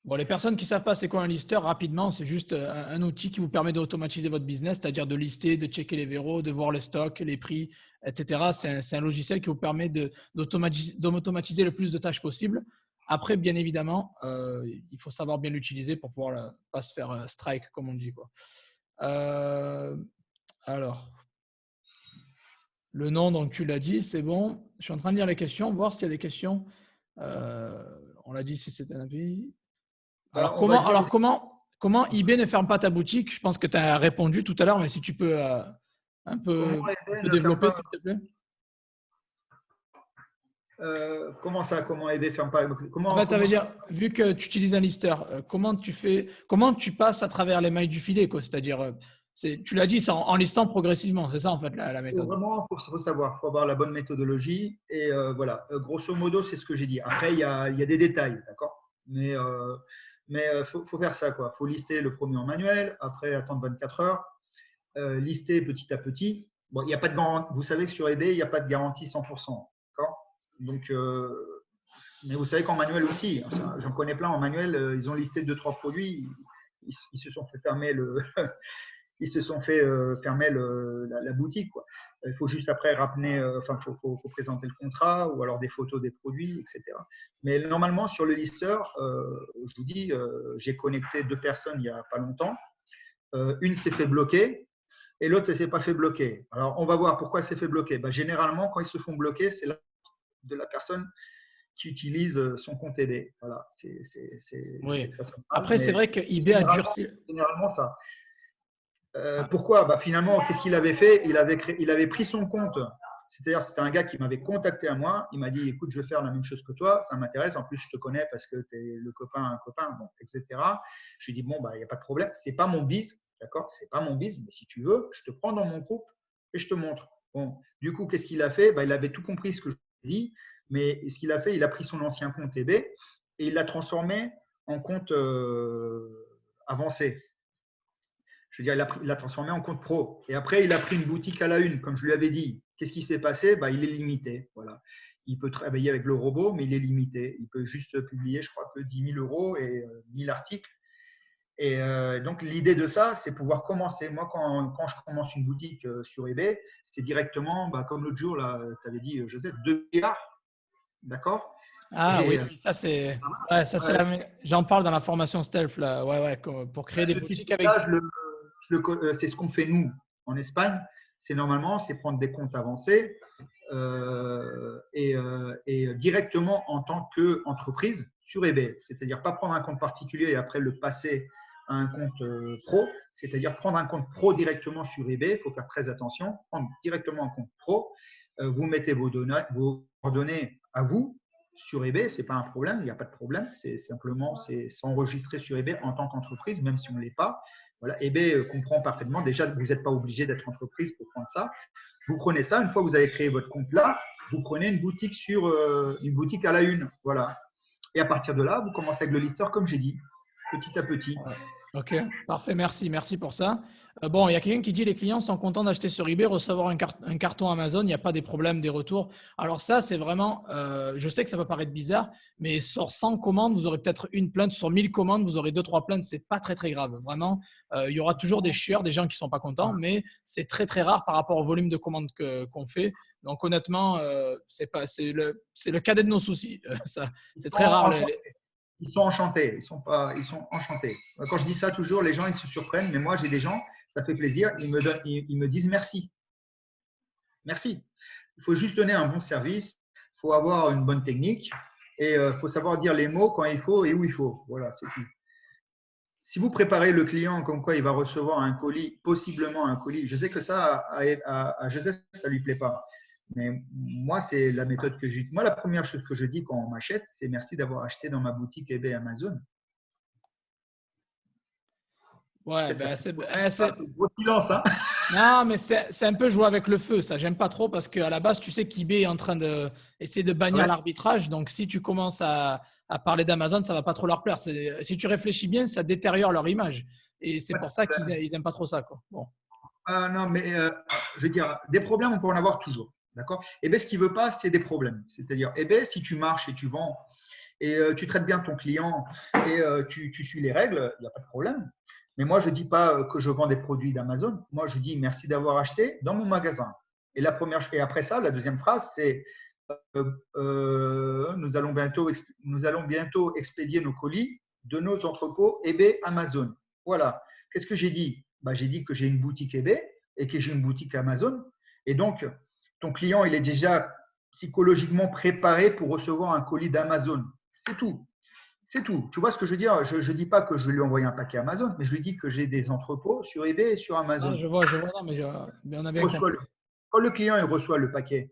Bon, les personnes qui ne savent pas c'est quoi un lister, rapidement, c'est juste un outil qui vous permet d'automatiser votre business, c'est-à-dire de lister, de checker les verrous, de voir le stock, les prix, etc. C'est un logiciel qui vous permet d'automatiser le plus de tâches possible. Après, bien évidemment, il faut savoir bien l'utiliser pour pouvoir pas se faire strike, comme on dit, quoi. Euh, alors, le nom, donc tu l'as dit, c'est bon. Je suis en train de lire les questions, voir s'il y a des questions. Euh, on l'a dit si c'était un API. Ben, Alors on va comment, dire. alors comment eBay ne ferme pas ta boutique? Je pense que tu as répondu tout à l'heure, mais si tu peux un Comment peu, un eBay peu ne ferme développer, pas. s'il te plaît. Comment ça? Comment eBay ferme pas? En Comment, fait, ça comment veut ça? dire, vu que tu utilises un lister, comment tu passes à travers les mailles du filet, quoi. C'est-à-dire, tu l'as dit, c'est en listant progressivement, c'est ça en fait la méthode. Vraiment, faut savoir, faut avoir la bonne méthodologie. Et voilà, grosso modo, c'est ce que j'ai dit. Après, il y a des détails, d'accord? Mais faut faire ça, quoi. Faut lister le premier en manuel, après attendre 24 heures, lister petit à petit. Bon, il n'y a pas de garantie. Vous savez que sur eBay, il n'y a pas de garantie 100%, d'accord? Donc, mais vous savez qu'en manuel aussi, j'en connais plein en manuel, ils ont listé 2-3 produits, ils se sont fait fermer ils se sont fait fermer la boutique, quoi. Il faut juste après ramener, enfin, faut présenter le contrat ou alors des photos des produits, etc. Mais normalement, sur le lister, je vous dis, j'ai connecté 2 personnes il n'y a pas longtemps. Une s'est fait bloquer et l'autre, elle ne s'est pas fait bloquer. Alors, on va voir pourquoi elle s'est fait bloquer. Ben, généralement, quand ils se font bloquer, c'est de la personne qui utilise son compte eBay. Voilà, je sais Oui. que ça sonne mal, Après, c'est mais vrai que eBay a généralement, durci. généralement ça. Ah, Pourquoi? Bah, finalement, qu'est-ce qu'il avait fait? Il avait pris son compte. C'est-à-dire, c'était un gars qui m'avait contacté à moi. Il m'a dit, écoute, je vais faire la même chose que toi. Ça m'intéresse. En plus, je te connais parce que tu es le copain, un copain, bon, etc. Je lui ai dit, bon, bah, il n'y a pas de problème. C'est pas mon biz. D'accord? C'est pas mon biz. Mais si tu veux, je te prends dans mon groupe et je te montre. Bon, du coup, qu'est-ce qu'il a fait? Bah, il avait tout compris ce que je lui ai dit. Mais ce qu'il a fait, il a pris son ancien compte eBay et il l'a transformé en compte avancé. Je veux dire, il l'a transformé en compte pro. Et après, il a pris une boutique à la une, comme je lui avais dit. Qu'est-ce qui s'est passé? Bah, il est limité. Voilà. Il peut travailler avec le robot, mais il est limité. Il peut juste publier, je crois, que 10 000 euros et 1000 articles. Et donc, l'idée de ça, c'est pouvoir commencer. Moi, quand je commence une boutique sur eBay, c'est directement, bah, comme l'autre jour, tu avais dit, Joseph, 2 milliards, d'accord? Ah oui, Et oui, ça c'est ouais, ça c'est j'en parle dans la formation Stealth là. Ouais, ouais, pour créer des ce boutiques avec. type-là, c'est ce qu'on fait nous en Espagne. C'est normalement, c'est prendre des comptes avancés et directement en tant qu'entreprise sur eBay. C'est-à-dire pas prendre un compte particulier et après le passer à un compte pro. C'est-à-dire prendre un compte pro directement sur eBay. Il faut faire très attention. Prendre directement un compte pro. Vous mettez vos coordonnées à vous sur eBay, ce n'est pas un problème, il n'y a pas de problème. C'est simplement c'est enregistré sur eBay en tant qu'entreprise, même si on ne l'est pas. Voilà, eBay comprend parfaitement. Déjà, vous n'êtes pas obligé d'être entreprise pour prendre ça. Vous prenez ça, une fois que vous avez créé votre compte là, vous prenez une boutique une boutique à la une. Voilà. Et à partir de là, vous commencez avec le lister, comme j'ai dit, petit à petit. Ouais. Ok, parfait, merci, merci pour ça. Bon, il y a quelqu'un qui dit les clients sont contents d'acheter sur eBay, recevoir un carton Amazon, il n'y a pas des problèmes, des retours. Alors ça, c'est vraiment, je sais que ça peut paraître bizarre, mais sur 100 commandes, vous aurez peut-être une plainte. Sur 1000 commandes, vous aurez 2-3 plaintes. C'est pas très, très grave. Vraiment, il y aura toujours des chieurs, des gens qui sont pas contents, mais c'est très, très rare par rapport au volume de commandes qu'on fait. Donc honnêtement, c'est le cadet de nos soucis. Ça, c'est très rare. Ils sont enchantés. Ils sont enchantés. Quand je dis ça toujours, les gens ils se surprennent. Mais moi, j'ai des gens, ça fait plaisir. Ils me disent merci. Merci. Il faut juste donner un bon service. Il faut avoir une bonne technique et il faut savoir dire les mots quand il faut et où il faut. Voilà, c'est tout. Si vous préparez le client comme quoi il va recevoir un colis, possiblement un colis, je sais que ça, à Joseph, ça ne lui plaît pas. Mais moi, c'est la méthode que j'utilise. Moi, la première chose que je dis quand on m'achète, c'est merci d'avoir acheté dans ma boutique eBay Amazon. Ouais, Ça ben fait gros silence. Hein. non, mais c'est un peu jouer avec le feu, ça. J'aime pas trop parce qu'à la base, tu sais qu'eBay est en train d'essayer de bannir Ouais. l'arbitrage. Donc, si tu commences à parler d'Amazon, ça va pas trop leur plaire. Si tu réfléchis bien, ça détériore leur image. Et c'est pour ça qu'ils aiment pas trop ça, quoi. Bon. Non, mais je veux dire, des problèmes, on peut en avoir toujours. D'accord. eBay, ce qu'il ne veut pas, c'est des problèmes. C'est-à-dire, eBay, si tu marches et tu vends et tu traites bien ton client et tu suis les règles, il n'y a pas de problème. Mais moi, je ne dis pas que je vends des produits d'Amazon. Moi, je dis merci d'avoir acheté dans mon magasin. Et et après ça, la deuxième phrase, c'est nous allons bientôt expédier nos colis de nos entrepôts eBay Amazon. Voilà. Qu'est-ce que j'ai dit? J'ai dit que j'ai une boutique eBay et que j'ai une boutique Amazon. Et donc, ton client, il est déjà psychologiquement préparé pour recevoir un colis d'Amazon. C'est tout. C'est tout. Tu vois ce que je veux dire? Je ne dis pas que je vais lui envoyer un paquet Amazon, mais je lui dis que j'ai des entrepôts sur eBay et sur Ah, Amazon. je vois, non, mais on a bien Quand compris. le client il reçoit le paquet,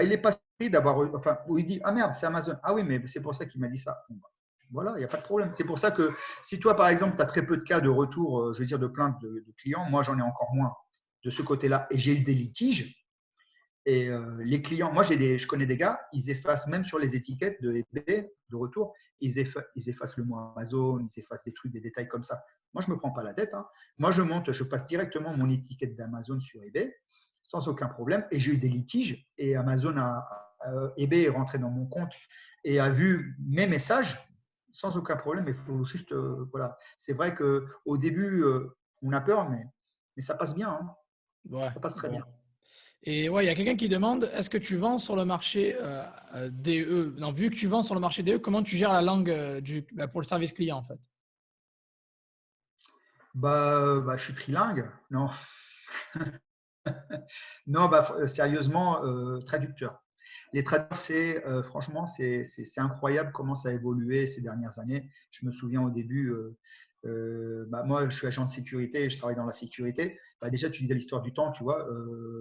il n'est pas surpris d'avoir. Enfin, où il dit ah merde, c'est Amazon. Ah oui, mais c'est pour ça qu'il m'a dit ça. Voilà, il n'y a pas de problème. C'est pour ça que si toi, par exemple, tu as très peu de cas de retour, je veux dire, de plainte de clients, moi, j'en ai encore moins de ce côté-là. Et j'ai eu des litiges. Et les clients, moi, je connais des gars, ils effacent même sur les étiquettes de eBay, de retour, ils effacent le mot Amazon, ils effacent des trucs, des détails comme ça. Moi, je ne me prends pas la tête. Hein. Moi, je passe directement mon étiquette d'Amazon sur eBay sans aucun problème. Et j'ai eu des litiges. Et eBay est rentré dans mon compte et a vu mes messages sans aucun problème. Il faut juste, voilà. C'est vrai qu'au début, on a peur, mais ça passe bien. Hein. Ouais, Ça passe très bon. bien. Et ouais, il y a quelqu'un qui demande, est-ce que tu vends sur le marché DE? Non, vu que tu vends sur le marché DE, comment tu gères la langue pour le service client, en fait? Je suis trilingue. Non, non sérieusement, traducteur. Les traducteurs, franchement, c'est incroyable comment ça a évolué ces dernières années. Je me souviens au début, moi, je suis agent de sécurité, je travaille dans la sécurité. Déjà, tu disais l'histoire du temps, tu vois.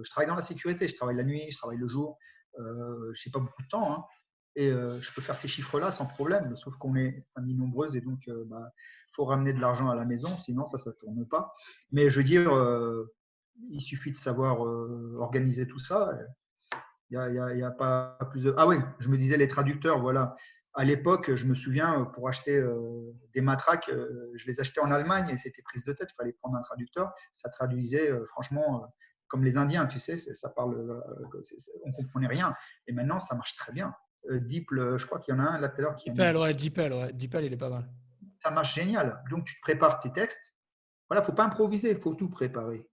Je travaille dans la sécurité, je travaille la nuit, je travaille le jour. Je n'ai pas beaucoup de temps. Hein, et je peux faire ces chiffres-là sans problème, sauf qu'on est famille nombreuse et donc il faut ramener de l'argent à la maison, sinon ça ne tourne pas. Mais je veux dire, il suffit de savoir organiser tout ça. Il y a pas plus de… Ah oui, je me disais les traducteurs, voilà. À l'époque, je me souviens, pour acheter des matraques, je les achetais en Allemagne et c'était prise de tête. Il fallait prendre un traducteur. Ça traduisait franchement comme les Indiens, tu sais, ça parle, on comprenait rien. Et maintenant, ça marche très bien. DeepL, je crois qu'il y en a un là tout à l'heure qui a mis. DeepL, ouais, DeepL, il est pas mal. ça marche génial. Donc, tu te prépares tes textes. Voilà, il ne faut pas improviser, il faut tout préparer.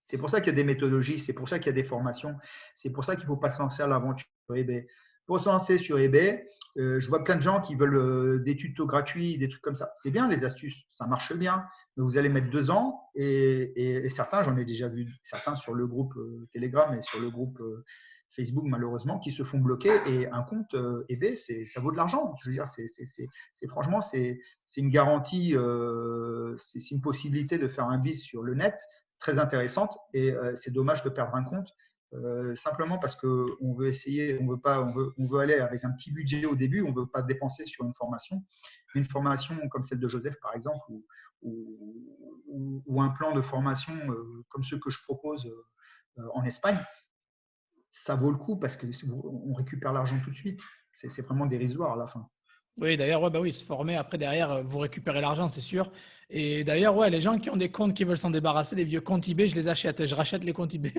C'est pour ça qu'il y a des méthodologies, c'est pour ça qu'il y a des formations, c'est pour ça qu'il ne faut pas se lancer à l'aventure sur eBay. Pour se lancer sur eBay, je vois plein de gens qui veulent des tutos gratuits, des trucs comme ça. C'est bien les astuces, ça marche bien, mais vous allez mettre 2 ans et certains, j'en ai déjà vu certains sur le groupe Telegram et sur le groupe Facebook malheureusement, qui se font bloquer et un compte eBay, ça vaut de l'argent. Je veux dire, franchement, c'est une garantie, c'est une possibilité de faire un bis sur le net très intéressante et c'est dommage de perdre un compte simplement parce qu'on veut essayer, on veut aller avec un petit budget au début, on ne veut pas dépenser sur une formation comme celle de Joseph par exemple ou un plan de formation comme ceux que je propose en Espagne. Ça vaut le coup parce qu'on récupère l'argent tout de suite. C'est vraiment dérisoire à la fin. Oui, d'ailleurs, ouais, bah oui, se former, après, derrière, vous récupérez l'argent, c'est sûr. Et d'ailleurs, ouais, les gens qui ont des comptes qui veulent s'en débarrasser, des vieux comptes eBay, je les achète. Je rachète les comptes eBay.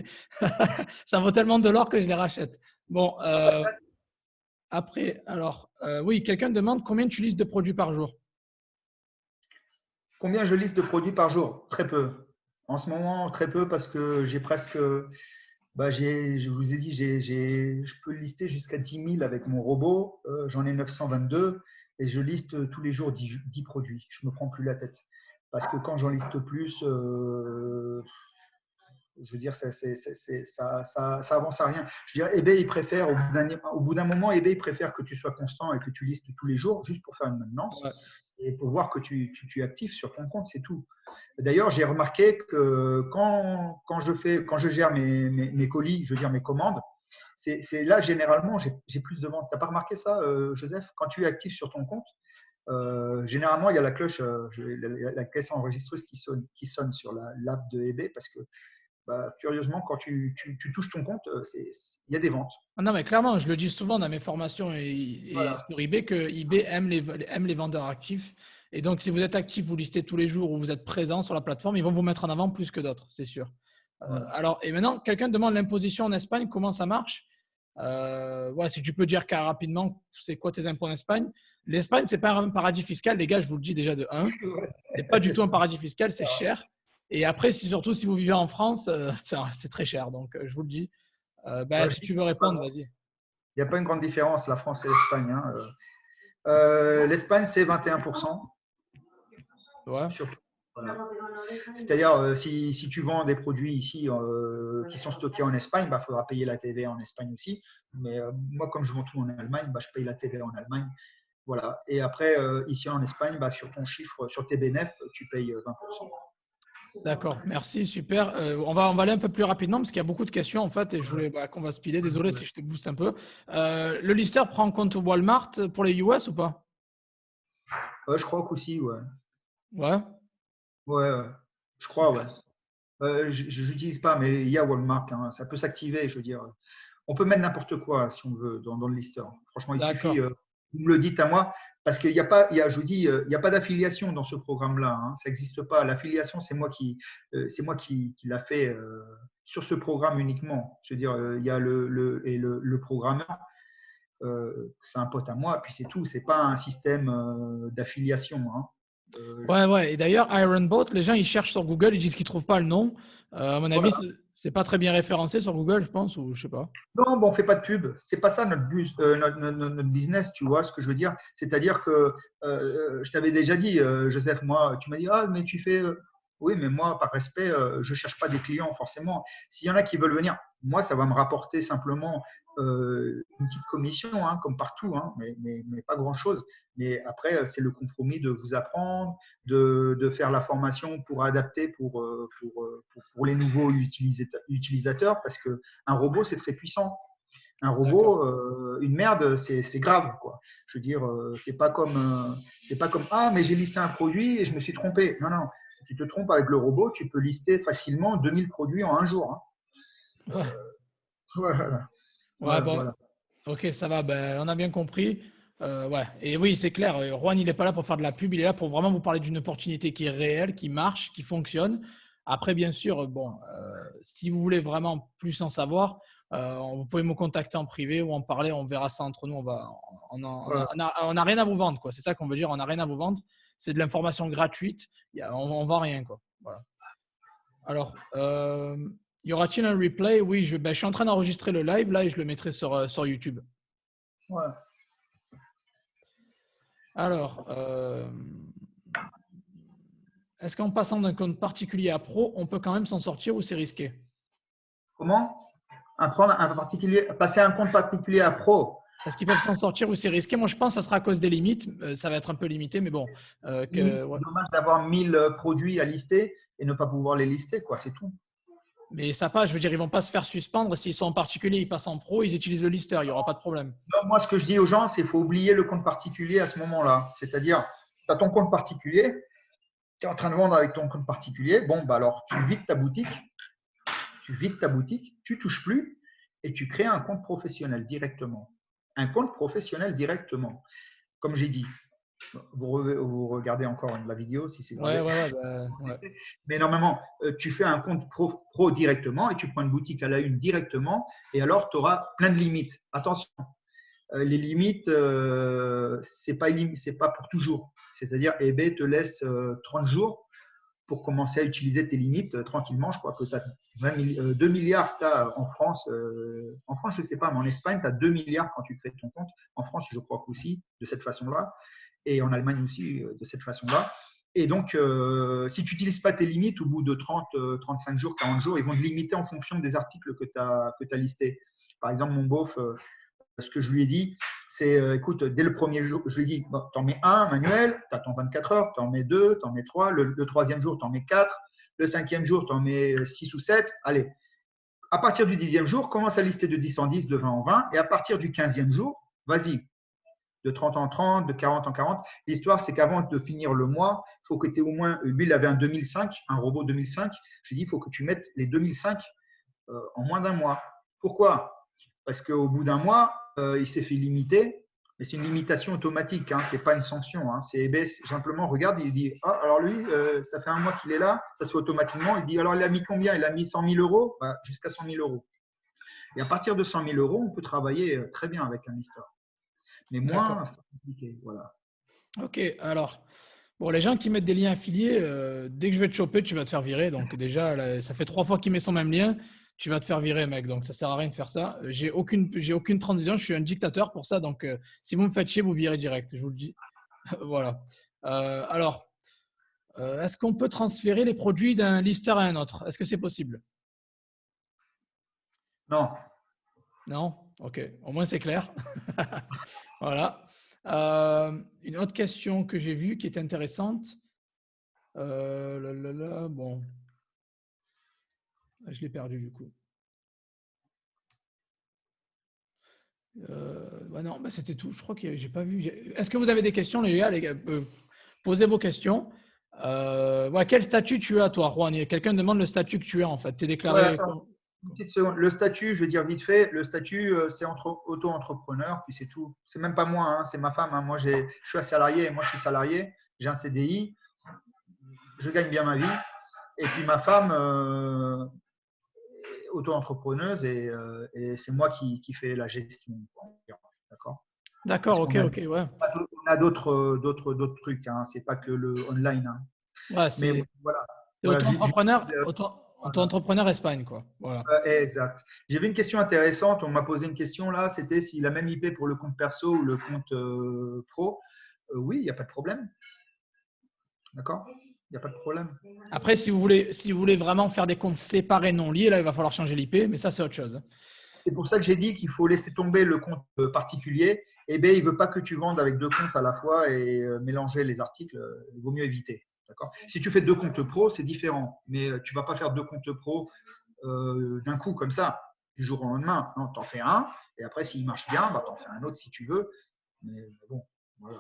Ça vaut tellement de l'or que je les rachète. Bon, après, alors, oui, quelqu'un demande combien tu lises de produits par jour? Combien je liste de produits par jour? Très peu. En ce moment, très peu parce que j'ai presque. Je vous ai dit, je peux lister jusqu'à 10 000 avec mon robot. J'en ai 922 et je liste tous les jours 10 produits. Je ne me prends plus la tête. Parce que quand j'en liste plus, je veux dire, ça avance à rien. Je veux dire, eBay, il préfère, au bout d'un moment, eBay, il préfère que tu sois constant et que tu listes tous les jours juste pour faire une maintenance Ouais. et pour voir que tu es actif sur ton compte, c'est tout. D'ailleurs, j'ai remarqué que quand je gère mes colis, je veux dire mes commandes, c'est là, généralement, j'ai plus de ventes. Tu n'as pas remarqué ça, Joseph? Quand tu es actif sur ton compte, généralement, il y a la cloche, la caisse enregistreuse qui sonne sur l'app de eBay parce que curieusement, quand tu touches ton compte, il y a des ventes. Ah non, mais clairement, je le dis souvent dans mes formations et Voilà. sur eBay que eBay aime les vendeurs actifs. Et donc, si vous êtes actif, vous listez tous les jours ou vous êtes présent sur la plateforme, ils vont vous mettre en avant plus que d'autres, c'est sûr. Ouais. Alors, et maintenant, quelqu'un demande l'imposition en Espagne, comment ça marche? Ouais, si tu peux dire rapidement, c'est quoi tes impôts en Espagne? L'Espagne, c'est pas un paradis fiscal, les gars, je vous le dis déjà de 1. C'est pas du tout un paradis fiscal, c'est cher. Et après, surtout si vous vivez en France, c'est très cher. Donc, je vous le dis. Si tu veux répondre, vas-y. Il n'y a pas une grande différence, la France et l'Espagne. Hein. L'Espagne, c'est 21%. Ouais. Surtout. Voilà. C'est-à-dire, si tu vends des produits ici qui sont stockés en Espagne, il faudra payer la TVA en Espagne aussi. Mais moi, comme je vends tout en Allemagne, je paye la TVA en Allemagne. Voilà. Et après, ici en Espagne, sur ton chiffre, sur tes bénéfices, tu payes 20%. D'accord, merci, super. On va aller un peu plus rapidement parce qu'il y a beaucoup de questions en fait et je voulais qu'on va speeder. Désolé si je te booste un peu. Le listeur prend en compte Walmart pour les US ou pas? Je crois qu'aussi, ouais. Ouais. Ouais. Je crois, ouais. Super. Je n'utilise pas, mais il y a Walmart. Hein, ça peut s'activer, je veux dire. On peut mettre n'importe quoi si on veut dans le lister. Franchement, il suffit, D'accord. vous me le dites à moi, parce qu'il n'y a pas, je vous dis, il n'y a pas d'affiliation dans ce programme-là. Hein, ça n'existe pas. L'affiliation, c'est moi qui l'a fait sur ce programme uniquement. Je veux dire, il y a le programmeur. C'est un pote à moi, puis c'est tout. C'est pas un système d'affiliation. Hein. Ouais. Et d'ailleurs, Ironbot, les gens ils cherchent sur Google, ils disent qu'ils trouvent pas le nom. À mon avis, Voilà. c'est pas très bien référencé sur Google, je pense, ou je sais pas. Non, on fait pas de pub. C'est pas ça notre business, tu vois ce que je veux dire. C'est-à-dire que je t'avais déjà dit, Joseph, moi, tu m'as dit, ah, mais tu fais. Oui, mais moi, par respect, je cherche pas des clients forcément. S'il y en a qui veulent venir, moi, ça va me rapporter simplement une petite commission, hein, comme partout, hein, mais pas grand-chose. Mais après, c'est le compromis de vous apprendre, de faire la formation pour adapter pour les nouveaux utilisateurs, parce que un robot, c'est très puissant. Un D'accord. robot, une merde, c'est grave, quoi. Je veux dire, c'est pas comme ah, mais j'ai listé un produit et je me suis trompé. Non, non. Tu te trompes avec le robot, tu peux lister facilement 2000 produits en un jour. Hein. Ouais. Voilà. Ouais, Voilà, bon, voilà. ok, ça va, on a bien compris. Ouais, et oui, c'est clair, Juan, il n'est pas là pour faire de la pub, il est là pour vraiment vous parler d'une opportunité qui est réelle, qui marche, qui fonctionne. Après, bien sûr, si vous voulez vraiment plus en savoir, vous pouvez me contacter en privé ou en parler, on verra ça entre nous. On n'a rien à vous vendre, quoi. C'est ça qu'on veut dire, on n'a rien à vous vendre. c'est de l'information gratuite. On ne vend rien, quoi. Voilà. Alors, y aura-t-il un replay? Oui, je suis en train d'enregistrer le live là et je le mettrai sur YouTube. Ouais. Alors, est-ce qu'en passant d'un compte particulier à pro, on peut quand même s'en sortir ou c'est risqué? Comment? Passer un compte particulier à pro. Est-ce qu'ils peuvent s'en sortir ou c'est risqué? Moi, je pense que ça sera à cause des limites. Ça va être un peu limité, mais bon. Limite, Ouais. c'est dommage d'avoir 1000 produits à lister et ne pas pouvoir les lister, quoi. C'est tout. Mais ça passe, je veux dire, ils vont pas se faire suspendre. S'ils sont en particulier, ils passent en pro, ils utilisent le lister, il n'y aura pas de problème. Non, moi, ce que je dis aux gens, c'est qu'il faut oublier le compte particulier à ce moment-là. C'est-à-dire, tu as ton compte particulier, tu es en train de vendre avec ton compte particulier. Bon, bah alors, tu vides ta boutique, tu touches plus et tu crées un compte professionnel directement. Un compte professionnel directement. Comme j'ai dit, vous regardez encore la vidéo si c'est gravé. Ouais. Mais normalement, tu fais un compte pro directement et tu prends une boutique à la une directement et alors tu auras plein de limites. Attention, les limites, c'est pas pour toujours. C'est-à-dire, eBay te laisse 30 jours pour commencer à utiliser tes limites tranquillement. Je crois que tu as 2 milliards en France. En France, je ne sais pas, mais en Espagne, tu as 2 milliards quand tu crées ton compte. En France, je crois qu'aussi, de cette façon-là. Et en Allemagne aussi, de cette façon-là. Et donc, si tu n'utilises pas tes limites, au bout de 30, 35 jours, 40 jours, ils vont te limiter en fonction des articles que tu as listés. Par exemple, mon beauf, ce que je lui ai dit, c'est écoute, dès le premier jour, je lui ai dit, bon, tu en mets un manuel, tu attends 24 heures, tu en mets deux, tu en mets trois, le troisième jour, tu en mets quatre, le cinquième jour, tu en mets 6 ou 7. Allez, à partir du 10e jour, commence à lister de 10 en 10, de 20 en 20, et à partir du 15e jour, vas-y, de 30 en 30, de 40 en 40. L'histoire, c'est qu'avant de finir le mois, il faut que tu aies au moins, lui, il avait un 2005, un robot 2005. J'ai dit, il faut que tu mettes les 2005 en moins d'un mois. Pourquoi? Parce qu'au bout d'un mois, il s'est fait limiter, mais c'est une limitation automatique, hein, ce n'est pas une sanction. Hein, c'est eBay, simplement, regarde, il dit, ah, alors lui, ça fait un mois qu'il est là, ça se fait automatiquement. Il dit, alors il a mis combien? Il a mis 100 000 euros, bah, jusqu'à 100 000 euros. Et à partir de 100 000 euros, on peut travailler très bien avec un lister. Mais moins, c'est compliqué. Voilà. Ok, alors, bon, les gens qui mettent des liens affiliés, dès que je vais te choper, tu vas te faire virer. Donc déjà, là, ça fait 3 fois qu'il met son même lien, tu vas te faire virer, mec. Donc ça sert à rien de faire ça. J'ai aucune transition, je suis un dictateur pour ça. Donc si vous me faites chier, vous virez direct, je vous le dis. Voilà. Alors, est-ce qu'on peut transférer les produits d'un lister à un autre? Est-ce que c'est possible? Non. Non? Ok, au moins c'est clair. Voilà. Une autre question que j'ai vue qui est intéressante. Bon, je l'ai perdu du coup. Non, bah, c'était tout. Je crois que j'ai pas vu. Est-ce que vous avez des questions, les gars, posez vos questions. Quel statut tu as, toi, Juan? Quelqu'un demande le statut que tu as, en fait. Tu es déclaré. Ouais, une petite seconde. Le statut, je vais dire vite fait, le statut, c'est auto-entrepreneur, puis c'est tout. C'est même pas moi, hein, c'est ma femme. Hein. Moi, je suis un salarié, moi, je suis salarié, j'ai un CDI, je gagne bien ma vie. Et puis ma femme, auto-entrepreneuse, et c'est moi qui fais la gestion. D'accord. D'accord, ok, ouais. On a d'autres trucs, hein. C'est pas que le online. Hein. Ouais, Mais voilà. Auto-entrepreneur Espagne, quoi. Voilà. Exact. J'ai vu une question intéressante. On m'a posé une question là. C'était si la même IP pour le compte perso ou le compte pro. Oui, il n'y a pas de problème. D'accord. Il n'y a pas de problème. Après, si vous voulez vraiment faire des comptes séparés non liés, là, il va falloir changer l'IP, mais ça, c'est autre chose. C'est pour ça que j'ai dit qu'il faut laisser tomber le compte particulier. eBay, il ne veut pas que tu vendes avec 2 comptes à la fois et mélanger les articles. Il vaut mieux éviter. D'accord. Si tu fais 2 comptes pro, c'est différent. Mais tu ne vas pas faire 2 comptes pro d'un coup comme ça, du jour au lendemain. Non, tu en fais un. Et après, s'il marche bien, bah, tu en fais un autre si tu veux. Mais bon, voilà.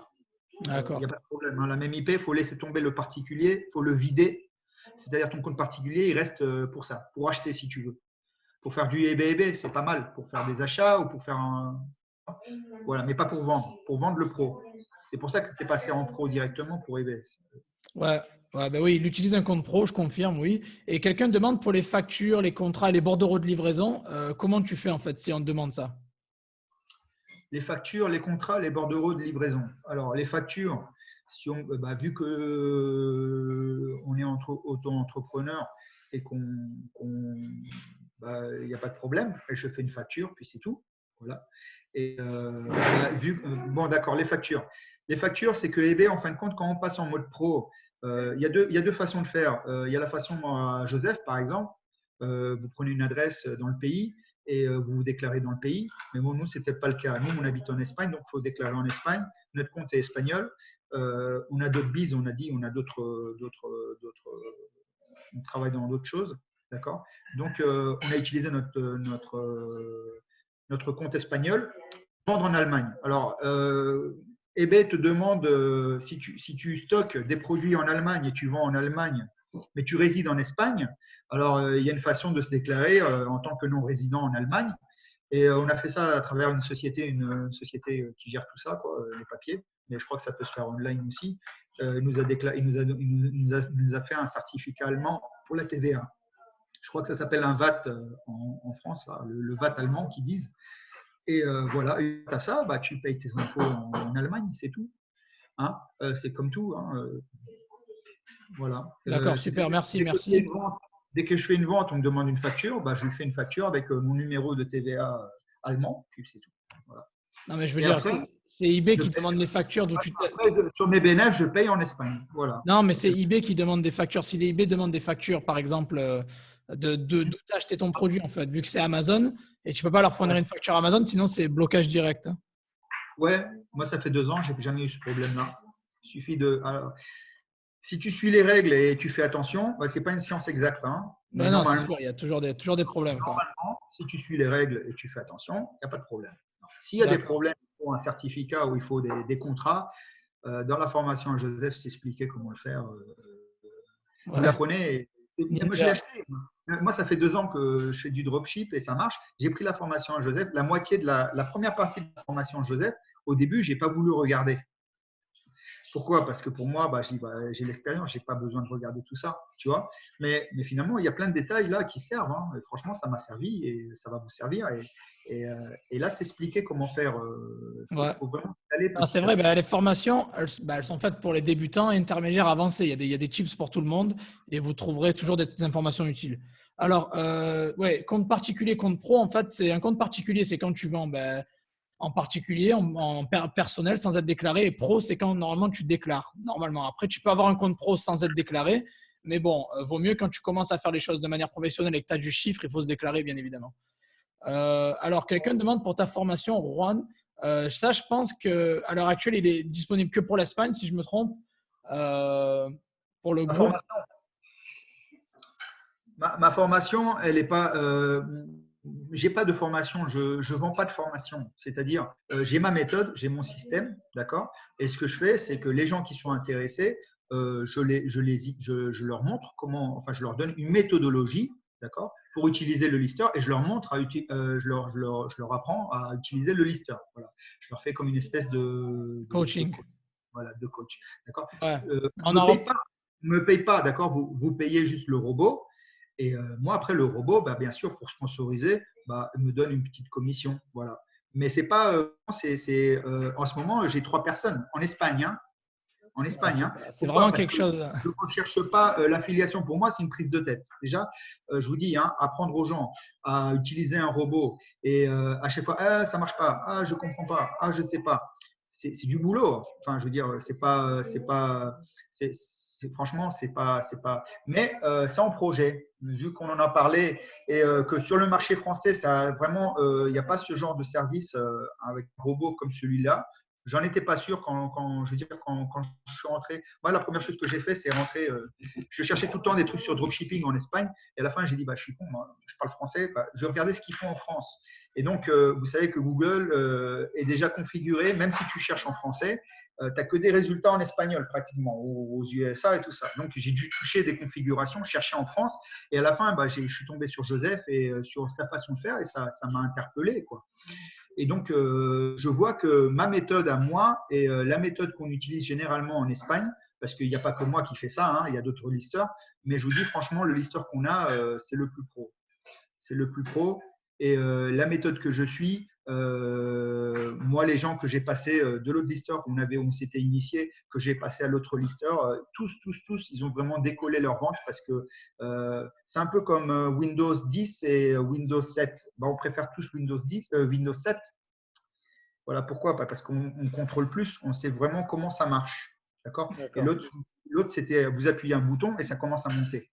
D'accord. Il n'y a pas de problème. Hein. La même IP, il faut laisser tomber le particulier, il faut le vider. C'est-à-dire ton compte particulier, il reste pour ça, pour acheter si tu veux. Pour faire du eBay, c'est pas mal. Pour faire des achats ou pour faire un. Voilà, mais pas pour vendre. Pour vendre le pro. C'est pour ça que tu es passé en pro directement pour eBay. Ouais, bah oui, il utilise un compte pro, je confirme, oui. Et quelqu'un demande pour les factures, les contrats, les bordereaux de livraison, comment tu fais en fait si on te demande ça? Les factures, les contrats, les bordereaux de livraison. Alors, les factures, si on, vu que on est auto-entrepreneur et il n'y a pas de problème, je fais une facture, puis c'est tout. Voilà. Et bon, d'accord, les factures. Les factures, c'est que eBay, en fin de compte, quand on passe en mode pro, il y a deux façons de faire. Il y a la façon à Joseph, par exemple. Vous prenez une adresse dans le pays et vous vous déclarez dans le pays. Mais bon, nous, ce n'était pas le cas. Nous, on habite en Espagne, donc il faut déclarer en Espagne. Notre compte est espagnol. On a d'autres bises, on a dit, on a on travaille dans d'autres choses. D'accord. Donc, on a utilisé notre compte espagnol, vendre en Allemagne. Alors, eBay te demande si tu stockes des produits en Allemagne et tu vends en Allemagne, mais tu résides en Espagne, alors il y a une façon de se déclarer en tant que non-résident en Allemagne. Et on a fait ça à travers une société qui gère tout ça, quoi, les papiers. Mais je crois que ça peut se faire online aussi. Il nous a fait un certificat allemand pour la TVA. Je crois que ça s'appelle un VAT en France, là, le VAT allemand qu'ils disent. Et voilà, tu as ça, tu payes tes impôts en Allemagne, c'est tout. Hein, c'est comme tout. Hein, voilà. D'accord, super, merci, merci. Dès que je fais une vente, on me demande une facture, je lui fais une facture avec mon numéro de TVA allemand, puis c'est tout. Voilà. Non, mais je veux dire, c'est eBay qui demande les factures d'où tu après, sur mes bénéfices, je paye en Espagne. Voilà. Non, mais c'est eBay qui demande des factures. Si eBay demande des factures, par exemple, d'où tu as acheté ton produit, en fait, vu que c'est Amazon, et tu ne peux pas leur fournir une facture Amazon, sinon c'est blocage direct. Ouais, moi ça fait 2 ans, je n'ai jamais eu ce problème-là. Il suffit de. Alors, si tu suis les règles et tu fais attention, ce n'est pas une science exacte. Hein, mais non, c'est sûr, il y a toujours des problèmes. Normalement, si tu suis les règles et tu fais attention, il n'y a pas de problème. S'il y a des problèmes, il faut un certificat ou il faut des contrats. Dans la formation à Joseph, c'est expliqué comment le faire. Vous l'apprenez. Moi, je l'ai acheté. Moi, ça fait 2 ans que je fais du dropship et ça marche. J'ai pris la formation à Joseph. La moitié de la première partie de la formation à Joseph, au début, je n'ai pas voulu regarder. Pourquoi? Parce que pour moi, j'ai l'expérience, je n'ai pas besoin de regarder tout ça, tu vois. Mais finalement, il y a plein de détails là qui servent. Hein. Et franchement, ça m'a servi et ça va vous servir. Et là, c'est expliquer comment faire. Faut vraiment aller. C'est vrai, les formations, elles sont faites pour les débutants, intermédiaires, avancés. Il y a des tips pour tout le monde et vous trouverez toujours des informations utiles. Alors, compte particulier, compte pro, en fait, c'est un compte particulier, c'est quand tu vends en particulier, en personnel, sans être déclaré. Et pro, c'est quand normalement tu déclares. Normalement. Après, tu peux avoir un compte pro sans être déclaré. Mais bon, vaut mieux quand tu commences à faire les choses de manière professionnelle et que tu as du chiffre, il faut se déclarer, bien évidemment. Alors, quelqu'un demande pour ta formation, Juan. Ça, je pense qu'à l'heure actuelle, il est disponible que pour l'Espagne, si je me trompe. Pour le groupe. Ma formation, elle n'est pas. J'ai pas de formation, je vends pas de formation. C'est-à-dire, j'ai ma méthode, j'ai mon système, d'accord. Et ce que je fais, c'est que les gens qui sont intéressés, je leur montre comment, enfin, je leur donne une méthodologie, d'accord, pour utiliser le lister et je leur montre je leur apprends à utiliser le lister. Voilà, je leur fais comme une espèce de coaching. Voilà, de coach, d'accord. Ouais. Me paye pas, d'accord. Vous payez juste le robot. Et moi, après, le robot, bien sûr, pour sponsoriser, il me donne une petite commission. Voilà. Mais c'est pas. En ce moment, j'ai 3 personnes en Espagne. Hein. En Espagne. C'est vraiment quelque chose. Je ne recherche pas l'affiliation. Pour moi, c'est une prise de tête. Déjà, je vous dis, apprendre aux gens à utiliser un robot et à chaque fois, ça ne marche pas, je ne comprends pas, je ne sais pas. C'est du boulot. Enfin, je veux dire, franchement, c'est pas. Mais c'est en projet. Vu qu'on en a parlé et que sur le marché français, ça vraiment, il n'y a pas ce genre de service avec un robot comme celui-là. J'en étais pas sûr quand je suis rentré. Moi, la première chose que j'ai fait, c'est rentrer. Je cherchais tout le temps des trucs sur dropshipping en Espagne. Et à la fin, j'ai dit, je suis con, moi, je parle français. Je regardais ce qu'ils font en France. Et donc, vous savez que Google est déjà configuré, même si tu cherches en français, tu n'as que des résultats en espagnol pratiquement, aux USA et tout ça. Donc, j'ai dû toucher des configurations, chercher en France. Et à la fin, je suis tombé sur Joseph et sur sa façon de faire et ça m'a interpellé, quoi. Et donc, je vois que ma méthode à moi est la méthode qu'on utilise généralement en Espagne, parce qu'il n'y a pas que moi qui fais ça, il y a d'autres listers. Mais je vous dis franchement, le lister qu'on a, c'est le plus pro. C'est le plus pro. Et la méthode que je suis, Moi, les gens que j'ai passés de l'autre lister où on s'était initié, que j'ai passé à l'autre lister, tous, ils ont vraiment décollé leur vente parce que c'est un peu comme Windows 10 et Windows 7. Ben, on préfère tous Windows 7. Voilà pourquoi, parce qu'on contrôle plus, on sait vraiment comment ça marche. D'accord. Et l'autre, c'était vous appuyez un bouton et ça commence à monter.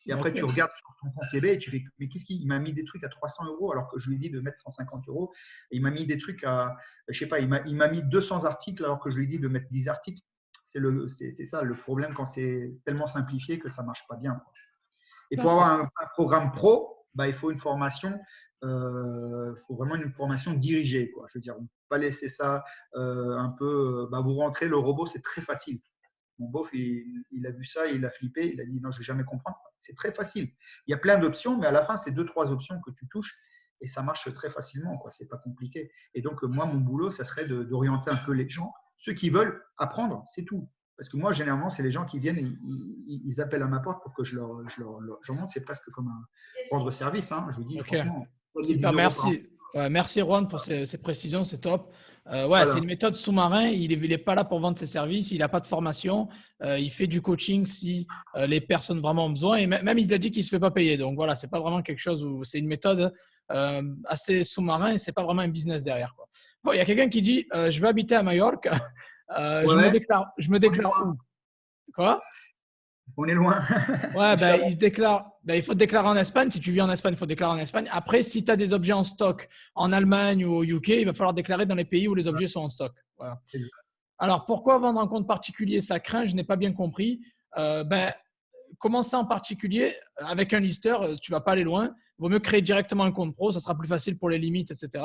Et après, tu regardes sur ton compte eBay et tu fais, mais qu'est-ce qu'il m'a mis des trucs à 300 € alors que je lui ai dit de mettre 150 €. Et il m'a mis des trucs à, je sais pas, il m'a mis 200 articles alors que je lui ai dit de mettre 10 articles. C'est ça le problème quand c'est tellement simplifié que ça marche pas bien, quoi. Et pour avoir un programme pro, bah, il faut une formation, faut vraiment une formation dirigée, quoi. Je veux dire, on ne peut pas laisser ça un peu. Bah, vous rentrez, le robot, c'est très facile. Mon beauf, il a vu ça, il a flippé, il a dit non, je ne vais jamais comprendre. C'est très facile. Il y a plein d'options, mais à la fin, c'est 2-3 options que tu touches et ça marche très facilement, quoi. C'est pas compliqué. Et donc, moi, mon boulot, ça serait d'orienter un peu les gens, ceux qui veulent apprendre, c'est tout. Parce que moi, généralement, c'est les gens qui viennent, ils appellent à ma porte pour que je leur montre. C'est presque comme un rendre service. Hein. Je vous dis, franchement, super, merci. Ouais, merci Juan pour ces précisions, c'est top. Voilà. C'est une méthode sous-marin. Il n'est pas là pour vendre ses services. Il n'a pas de formation. Il fait du coaching si les personnes vraiment ont besoin. Et même, il a dit qu'il ne se fait pas payer. Donc voilà, ce n'est pas vraiment quelque chose où c'est une méthode assez sous-marin et ce n'est pas vraiment un business derrière, quoi. Bon, il y a quelqu'un qui dit je veux habiter à Majorque. Je me déclare où? Quoi? On est loin. Ouais, il se déclare. Il faut te déclarer en Espagne. Si tu vis en Espagne, il faut te déclarer en Espagne. Après, si tu as des objets en stock en Allemagne ou au UK, il va falloir déclarer dans les pays où les objets sont en stock. Voilà. Alors, pourquoi vendre un compte particulier? Ça craint, je n'ai pas bien compris. Commencer en particulier avec un lister, tu ne vas pas aller loin. Il vaut mieux créer directement un compte pro, ça sera plus facile pour les limites, etc.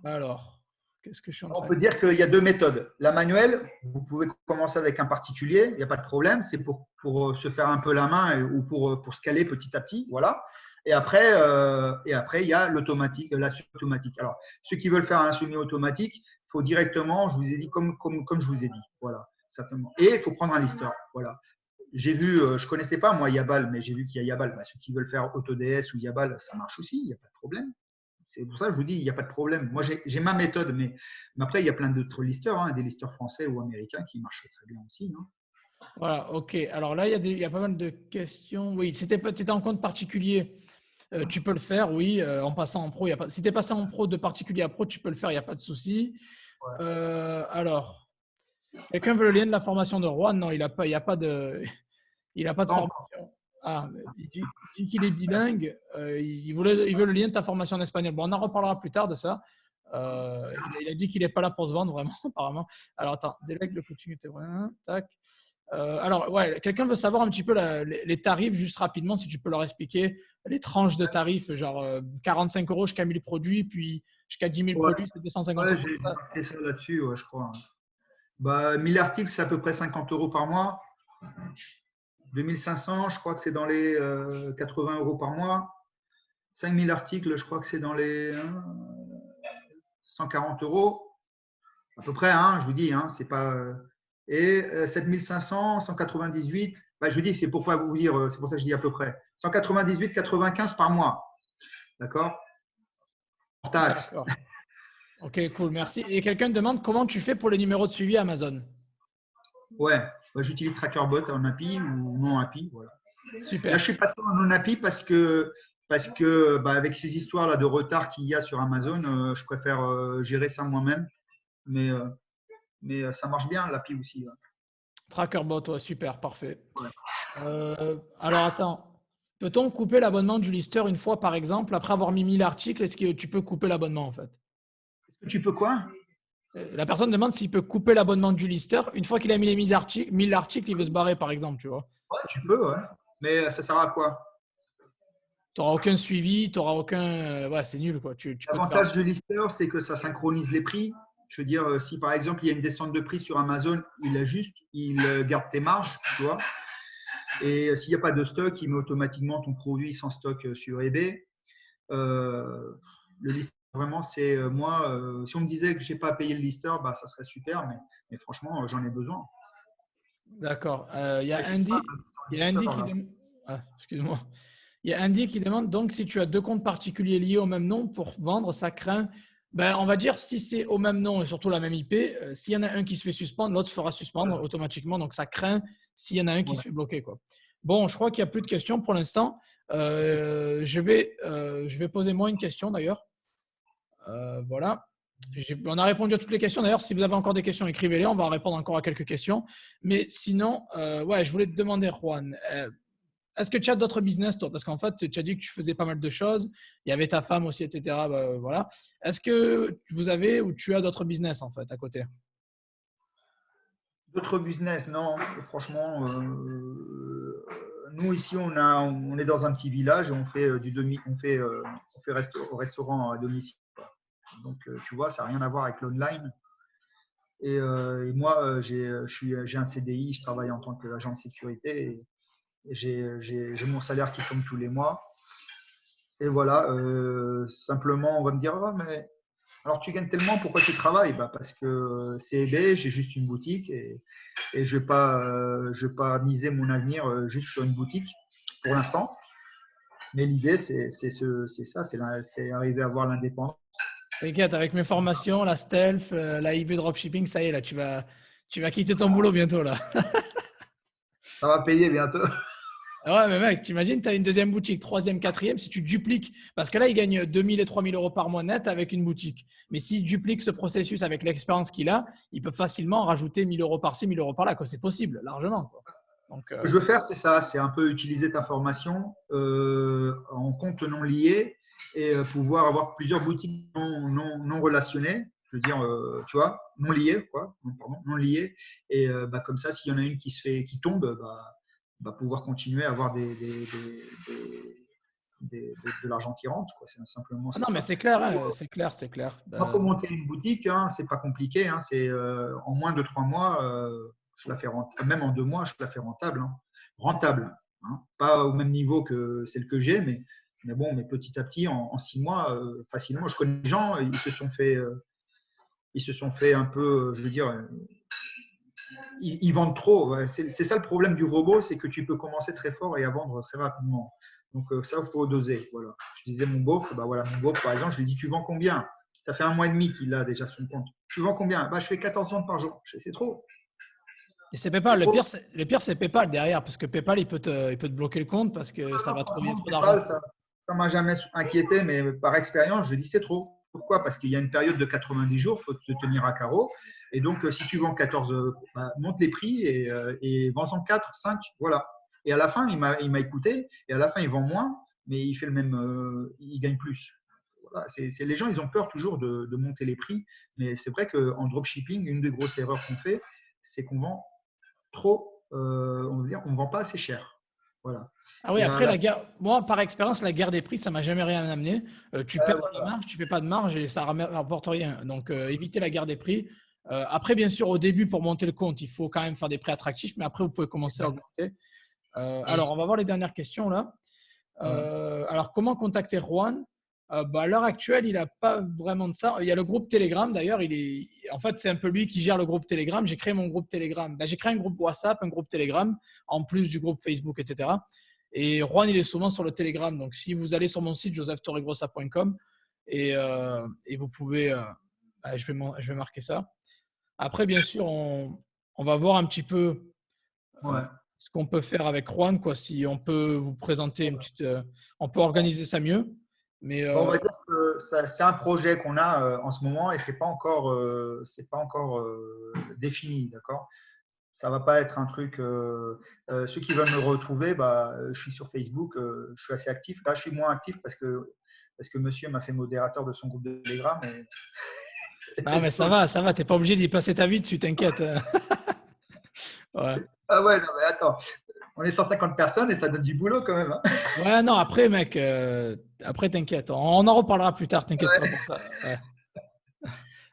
Alors, qu'est-ce que je suis en train On peut dire qu'il y a deux méthodes. La manuelle, vous pouvez commencer avec un particulier, il n'y a pas de problème. C'est pour se faire un peu la main ou pour scaler petit à petit. Voilà. Et après, il y a l'automatique, la semi-automatique. Alors, ceux qui veulent faire un semi-automatique, il faut directement, je vous ai dit, comme je vous ai dit. Voilà, certainement. Et il faut prendre un lister. Voilà. J'ai vu, je ne connaissais pas moi Yabal, mais j'ai vu qu'il y a Yabal. Bah, ceux qui veulent faire AutoDS ou Yabal, ça marche aussi, il n'y a pas de problème. C'est pour ça que je vous dis, il n'y a pas de problème. Moi, j'ai ma méthode, mais après, il y a plein d'autres listers, hein, des listers français ou américains qui marchent très bien aussi. Hein. Voilà, ok. Alors là, il y a pas mal de questions. Oui, si tu étais en compte particulier, tu peux le faire, oui, en passant en pro. Si tu es passé en pro de particulier à pro, tu peux le faire, il n'y a pas de souci. Ouais. Alors, quelqu'un veut le lien de la formation de Juan? Non, il n'a pas, il a pas de formation. Ah, il dit qu'il est bilingue. Il veut le lien de ta formation en espagnol. Bon, on en reparlera plus tard de ça. Il a dit qu'il n'est pas là pour se vendre, vraiment, apparemment. Alors, attends, délègue le coaching était vraiment. Tac. Alors, ouais, quelqu'un veut savoir un petit peu les tarifs, juste rapidement, si tu peux leur expliquer les tranches de tarifs, genre 45 € jusqu'à 1000 produits, puis jusqu'à 10 000 produits, c'est 250 €. Ouais, j'ai marqué ça là-dessus, ouais, je crois. Bah, 1000 articles, c'est à peu près 50 € par mois. 2500, je crois que c'est dans les 80 € par mois. 5000 articles, je crois que c'est dans les 140 € à peu près, hein, je vous dis, hein, c'est pas. Et 7500, 198, bah, je vous dis, c'est pour pas vous dire, c'est pour ça que je dis à peu près. 198, 95 par mois. D'accord? Hors taxe. D'accord. Ok, cool, merci. Et quelqu'un demande comment tu fais pour les numéros de suivi Amazon? Ouais, bah, j'utilise TrackerBot en API ou non API. Voilà. Super. Là, je suis passé en non API parce que bah, avec ces histoires là de retard qu'il y a sur Amazon, je préfère gérer ça moi-même. Mais ça marche bien, l'API aussi. Ouais. TrackerBot, ouais, super, parfait. Ouais. Alors, attends. Peut-on couper l'abonnement du lister une fois, par exemple, après avoir mis 1000 articles? Est-ce que tu peux couper l'abonnement, en fait? Est-ce que tu peux quoi? La personne demande s'il peut couper l'abonnement du lister une fois qu'il a mis les 1000 articles, il veut se barrer, par exemple, tu vois. Ouais, tu peux, ouais. Mais ça sert à quoi? Tu n'auras aucun suivi, tu n'auras aucun… ouais, c'est nul, quoi. L'avantage du lister, c'est que ça synchronise les prix. Je veux dire, si par exemple, il y a une descente de prix sur Amazon, il ajuste, il garde tes marges, tu vois. Et s'il n'y a pas de stock, il met automatiquement ton produit sans stock sur eBay. Le lister, vraiment, c'est moi, si on me disait que je n'ai pas à payer le lister, bah, ça serait super, mais franchement, j'en ai besoin. D'accord. Il y a Andy qui demande… ah, excuse-moi. Il y a Andy qui demande donc si tu as deux comptes particuliers liés au même nom pour vendre, ça craint. Ben, on va dire si c'est au même nom et surtout la même IP, s'il y en a un qui se fait suspendre, l'autre fera suspendre automatiquement. Donc ça craint s'il y en a un qui Ouais. se fait bloquer, quoi. Bon, je crois qu'il n'y a plus de questions pour l'instant. Je vais poser moi une question d'ailleurs. Voilà. On a répondu à toutes les questions. D'ailleurs, si vous avez encore des questions, écrivez-les. On va répondre encore à quelques questions. Mais sinon, ouais, je voulais te demander, Juan, est-ce que tu as d'autres business, toi? Parce qu'en fait, tu as dit que tu faisais pas mal de choses. Il y avait ta femme aussi, etc. Bah, voilà. Est-ce que vous avez ou tu as d'autres business, en fait, à côté? D'autres business, non. Franchement, nous ici, on est dans un petit village et on fait au restaurant à domicile. Donc, tu vois, ça n'a rien à voir avec l'online. Et moi, j'ai un CDI, je travaille en tant qu'agent de sécurité et j'ai mon salaire qui tombe tous les mois. Et voilà, simplement, on va me dire, ah, mais alors tu gagnes tellement, pourquoi tu travailles? Bah, parce que c'est aidé, j'ai juste une boutique et je vais pas miser mon avenir juste sur une boutique pour l'instant. Mais l'idée, c'est ça, c'est arriver à avoir l'indépendance. T'inquiète, avec mes formations, la stealth, la IB dropshipping, ça y est, là, tu vas quitter ton boulot bientôt, là. Ça va payer bientôt. Ah ouais, mais mec, t'imagines, tu as une deuxième boutique, troisième, quatrième, si tu dupliques, parce que là, il gagne 2000 et 3000 euros par mois net avec une boutique. Mais s'il duplique ce processus avec l'expérience qu'il a, il peut facilement rajouter 1000 euros par-ci, 1000 euros par-là, quoi. C'est possible, largement, quoi. Donc, Ce que je veux faire, c'est ça, c'est un peu utiliser ta formation en compte non lié et pouvoir avoir plusieurs boutiques non relationnées, je veux dire, tu vois, non liées, quoi, non, pardon, non liées. Et bah, comme ça, s'il y en a une qui tombe, bah, pouvoir continuer à avoir de l'argent qui rentre, quoi. Simplement, ah c'est non, mais ça. c'est clair, hein, c'est clair, c'est clair. Moi, pour monter une boutique, hein, c'est pas compliqué. Hein, c'est en moins de 3 mois, je la fais rentable. Même en 2 mois, je la fais rentable. Hein. Rentable. Hein. Pas au même niveau que celle que j'ai, mais bon, mais petit à petit, en 6 mois, facilement. Je connais des gens, ils se sont fait un peu, je veux dire, ils vendent trop. Ouais. C'est ça le problème du robot, c'est que tu peux commencer très fort et à vendre très rapidement. Donc ça, il faut doser. Voilà. Je disais mon beauf, bah voilà, mon beauf, par exemple, je lui dis, tu vends combien? Ça fait 1 mois et demi qu'il a déjà son compte. Tu vends combien? Bah, je fais 14 ventes par jour. C'est trop. Et c'est C'est PayPal. trop. Le pire, c'est PayPal derrière, parce que PayPal, il peut te bloquer le compte parce que ça Non, va trop, il y a franchement, trop d'argent. PayPal, ça ne m'a jamais inquiété, mais par expérience, je dis c'est trop. Pourquoi? Parce qu'il y a une période de 90 jours, il faut te tenir à carreau. Et donc, si tu vends 14, bah, monte les prix et vends-en 4, 5, voilà. Et à la fin, il m'a écouté, et à la fin, il vend moins, mais il fait le même, il gagne plus. Voilà. Les gens, ils ont peur toujours de monter les prix, mais c'est vrai qu'en dropshipping, une des grosses erreurs qu'on fait, c'est qu'on vend trop, on veut dire, on ne vend pas assez cher. Voilà. Ah oui, Et à après, la la guerre, moi, par expérience, la guerre des prix, ça m'a jamais rien amené. Tu perds de la voilà. marge, tu fais pas de marge et ça rapporte rien. Donc, évitez la guerre des prix. Après, bien sûr, au début, pour monter le compte, il faut quand même faire des prix attractifs, mais après, vous pouvez commencer à augmenter. Alors, on va voir les dernières questions là. Ouais. Alors, comment contacter Juan? Bah, à l'heure actuelle, il n'a pas vraiment de ça. Il y a le groupe Telegram, d'ailleurs. En fait, c'est un peu lui qui gère le groupe Telegram. J'ai créé mon groupe Telegram. Bah, j'ai créé un groupe WhatsApp, un groupe Telegram, en plus du groupe Facebook, etc. Et Juan, il est souvent sur le Telegram. Donc, si vous allez sur mon site, josephtorregrossa.com, et vous pouvez, bah, je vais marquer ça. Après, bien sûr, on va voir un petit peu euh, Ouais. ce qu'on peut faire avec Juan, quoi. Si on peut vous présenter une petite, on peut organiser ça mieux. Mais Bon, on va dire que c'est un projet qu'on a en ce moment et c'est pas encore défini, d'accord? Ça va pas être un truc. Ceux qui veulent me retrouver, bah, je suis sur Facebook, je suis assez actif. Là, je suis moins actif parce que monsieur m'a fait modérateur de son groupe de Telegram. non, mais ça va. T'es pas obligé d'y passer ta vie dessus, t'inquiète. Ouais. Ah ouais, non, mais attends, on est 150 personnes et ça donne du boulot quand même. Hein. Ouais, non, après, mec, après, t'inquiète. On en reparlera plus tard, t'inquiète pas pour ça. Ouais.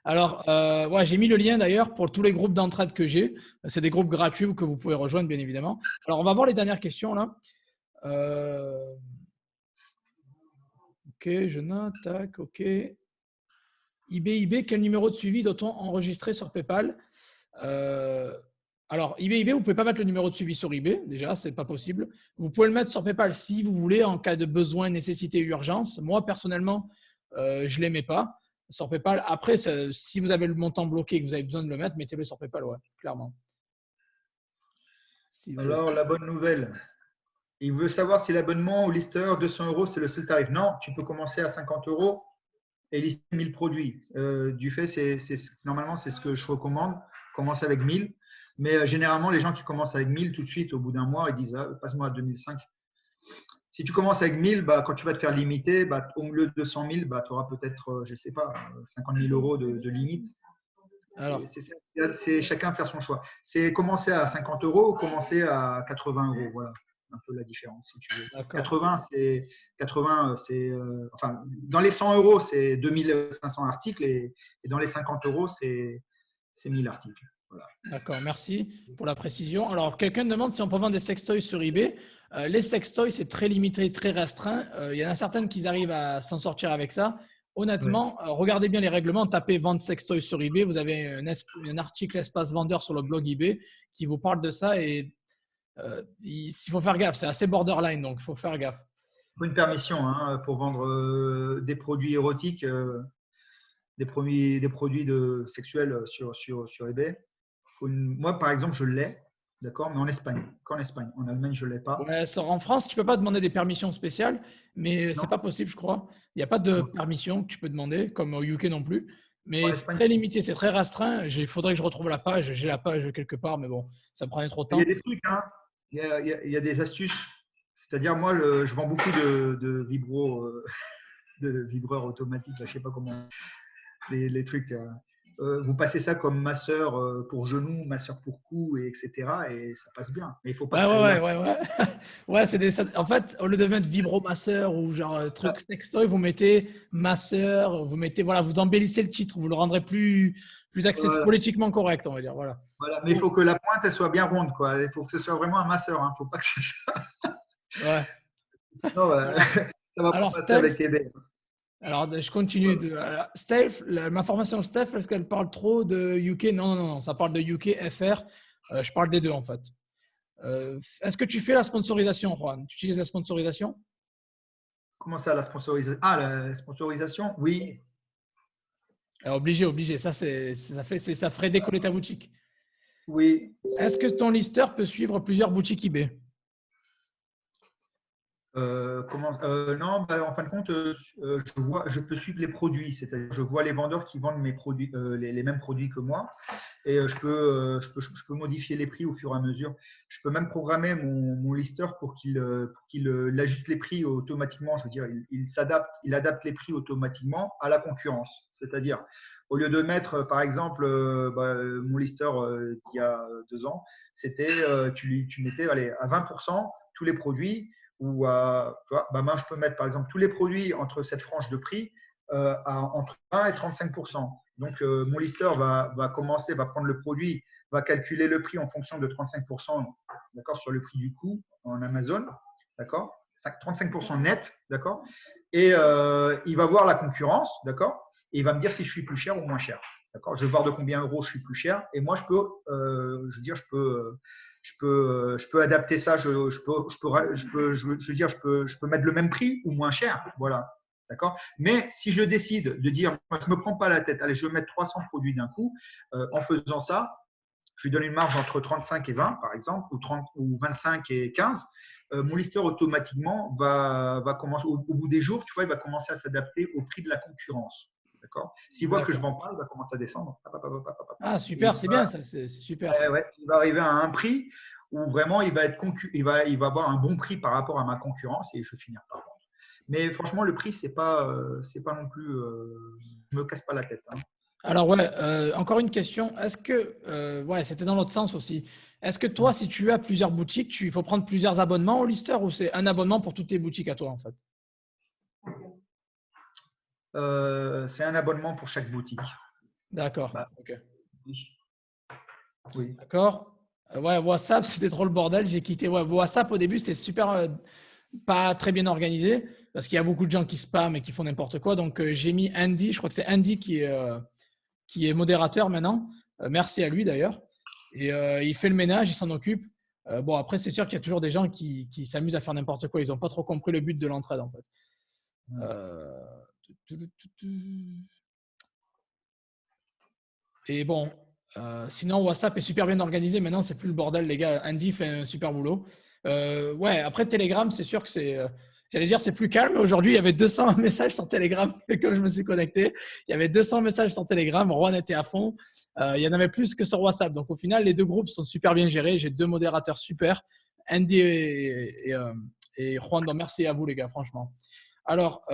Alors, ouais, j'ai mis le lien d'ailleurs pour tous les groupes d'entraide que j'ai. C'est des groupes gratuits que vous pouvez rejoindre, bien évidemment. Alors, on va voir les dernières questions là. Euh, Ok, je note. Tac, ok. IB, quel numéro de suivi doit-on enregistrer sur PayPal? Alors, eBay, vous ne pouvez pas mettre le numéro de suivi sur eBay, déjà, ce n'est pas possible. Vous pouvez le mettre sur PayPal si vous voulez, en cas de besoin, nécessité, urgence. Moi, personnellement, je ne les mets pas sur PayPal. Après, si vous avez le montant bloqué et que vous avez besoin de le mettre, mettez-le sur PayPal, ouais, clairement. Si vous avez... Alors, la bonne nouvelle, il veut savoir si l'abonnement au lister 200 euros, c'est le seul tarif. Non, tu peux commencer à 50 euros et lister 1000 produits. Du fait, normalement, c'est ce que je recommande. Commence avec 1000. Mais généralement, les gens qui commencent avec 1000 tout de suite, au bout d'un mois, ils disent passe-moi à 2005. Si tu commences avec 1000, quand tu vas te faire limiter, au lieu de 100 000, tu auras peut-être, je ne sais pas, 50 000 euros de limite. Alors, C'est chacun faire son choix. C'est commencer à 50 euros ou commencer à 80 euros. Voilà un peu la différence, si tu veux. 80, enfin, dans les 100 euros, c'est 2500 articles et dans les 50 euros, c'est 1000 articles. Voilà. D'accord, merci pour la précision. Alors, quelqu'un demande si on peut vendre des sextoys sur eBay. Les sextoys, c'est très limité, très restreint. Il y en a certaines qui arrivent à s'en sortir avec ça. Honnêtement, regardez bien les règlements, tapez vente sextoys sur eBay. Vous avez un article espace vendeur sur le blog eBay qui vous parle de ça et il faut faire gaffe. C'est assez borderline, donc il faut faire gaffe. Il faut une permission pour vendre des produits érotiques, des produits sexuels sur eBay. Moi, par exemple, je l'ai, d'accord, mais en Espagne. Qu'en Espagne. En Allemagne, je ne l'ai pas. Ouais, en France, tu ne peux pas demander des permissions spéciales, mais ce n'est pas possible, je crois. Il n'y a pas de permission que tu peux demander, comme au UK non plus. Mais c'est très limité, c'est très restreint. Il faudrait que je retrouve la page. J'ai la page quelque part, mais bon, ça me prenait trop de temps. Il y a des trucs, il y a des astuces. C'est-à-dire, moi, je vends beaucoup de vibreurs automatiques. Je ne sais pas comment. Les trucs. Vous passez ça comme masseur pour genoux, masseur pour cou, etc. Et ça passe bien. Mais il faut pas. Ouais, en fait, au lieu de mettre vibromasseur ou genre truc sextoy, vous mettez masseur, vous embellissez le titre, vous le rendrez plus accessible, politiquement correct, on va dire. Voilà. Mais il faut que la pointe elle soit bien ronde, quoi. Il faut que ce soit vraiment un masseur. Il ne faut pas que ce soit. Ouais. Non, ça va pas passer avec eBay. Alors, je continue. Steph, ma formation Steph, est-ce qu'elle parle trop de UK? Non, ça parle de UK, FR. Je parle des deux, en fait. Est-ce que tu fais la sponsorisation, Juan? Tu utilises la sponsorisation? Comment ça, la sponsorisation? Ah, la sponsorisation, oui. Obligé. Ça ferait décoller ta boutique. Oui. Est-ce que ton listeur peut suivre plusieurs boutiques eBay? Non, en fin de compte, je peux suivre les produits, c'est-à-dire je vois les vendeurs qui vendent mes produits, les mêmes produits que moi, et je peux modifier les prix au fur et à mesure. Je peux même programmer mon listeur pour qu'il ajuste les prix automatiquement. Je veux dire, il adapte les prix automatiquement à la concurrence. C'est-à-dire, au lieu de mettre, par exemple, mon listeur il y a 2 ans, c'était tu mettais à 20% tous les produits. Ou moi, je peux mettre par exemple tous les produits entre cette frange de prix entre 20 et 35%. Donc, mon listeur va prendre le produit, va calculer le prix en fonction de 35%, d'accord, sur le prix du coût en Amazon, d'accord, 35% net, d'accord, et il va voir la concurrence, d'accord, et il va me dire si je suis plus cher ou moins cher, d'accord. Je vais voir de combien euros je suis plus cher, et moi je peux adapter ça. Je peux mettre le même prix ou moins cher. Voilà. D'accord. Mais si je décide de dire, moi, je ne me prends pas la tête, allez, je vais mettre 300 produits d'un coup, en faisant ça, je lui donne une marge entre 35 et 20, par exemple, ou 25 et 15. Mon listeur, automatiquement, va commencer, au bout des jours, tu vois, il va commencer à s'adapter au prix de la concurrence. D'accord. S'il voit que je ne vends pas, il va commencer à descendre. Ah, super, c'est bien ça, c'est super. Il va arriver à un prix où vraiment il va avoir un bon prix par rapport à ma concurrence et je finis par vendre. Mais franchement, le prix, c'est pas non plus. Je me casse pas la tête. Alors encore une question. Est-ce que c'était dans l'autre sens aussi. Est-ce que toi, si tu as plusieurs boutiques, il faut prendre plusieurs abonnements au listeur ou c'est un abonnement pour toutes tes boutiques à toi en fait? C'est un abonnement pour chaque boutique. D'accord. Ok. Oui. D'accord. WhatsApp, c'était trop le bordel. J'ai quitté. WhatsApp au début, c'était super pas très bien organisé parce qu'il y a beaucoup de gens qui spamment et qui font n'importe quoi. Donc j'ai mis Andy. Je crois que c'est Andy qui est modérateur maintenant. Merci à lui d'ailleurs. Et il fait le ménage, il s'en occupe. Bon, après, c'est sûr qu'il y a toujours des gens qui s'amusent à faire n'importe quoi. Ils n'ont pas trop compris le but de l'entraide, en fait. Euh, Et bon, sinon, WhatsApp est super bien organisé. Maintenant, c'est plus le bordel, les gars. Andy fait un super boulot. Ouais, après Telegram, c'est sûr que c'est. J'allais dire, c'est plus calme. Aujourd'hui, il y avait 200 messages sur Telegram quand je me suis connecté. Il y avait 200 messages sur Telegram. Juan était à fond. Il y en avait plus que sur WhatsApp. Donc, au final, les deux groupes sont super bien gérés. J'ai deux modérateurs super, Andy et Juan. Donc, merci à vous, les gars, franchement. Alors,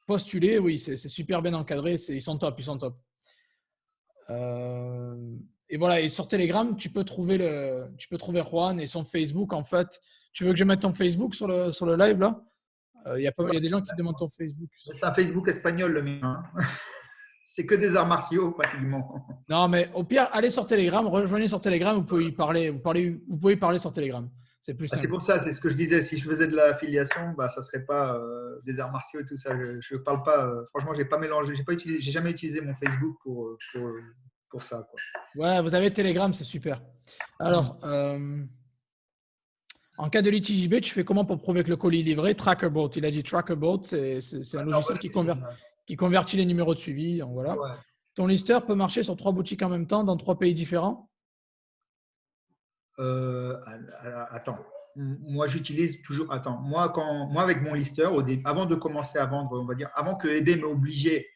postuler, oui, c'est super bien encadré. Ils sont top, ils sont top. Et voilà, et sur Telegram, tu peux trouver Juan et son Facebook. En fait, tu veux que je mette ton Facebook sur le live là? Il y a des gens qui demandent ton Facebook. C'est un Facebook espagnol, le mien. Hein. C'est que des arts martiaux, pratiquement. Non, mais au pire, allez sur Telegram, rejoignez sur Telegram, vous pouvez y parler, vous pouvez y parler sur Telegram. C'est plus simple. C'est pour ça, c'est ce que je disais. Si je faisais de l'affiliation, bah, ça ne serait pas des arts martiaux et tout ça. Je ne parle pas. Franchement, je n'ai pas mélangé. J'ai jamais utilisé mon Facebook pour ça. Quoi. Ouais, vous avez Telegram, c'est super. Alors, en cas de litige eBay, tu fais comment pour prouver que le colis est livré? Trackerboat. Il a dit Trackerboat, c'est un logiciel qui convertit les numéros de suivi. Donc voilà. Ouais. Ton lister peut marcher sur 3 boutiques en même temps dans 3 pays différents? Attends. Moi, j'utilise toujours. Attends. Moi, avec mon lister, avant de commencer à vendre, on va dire, avant que eBay m'ait obligé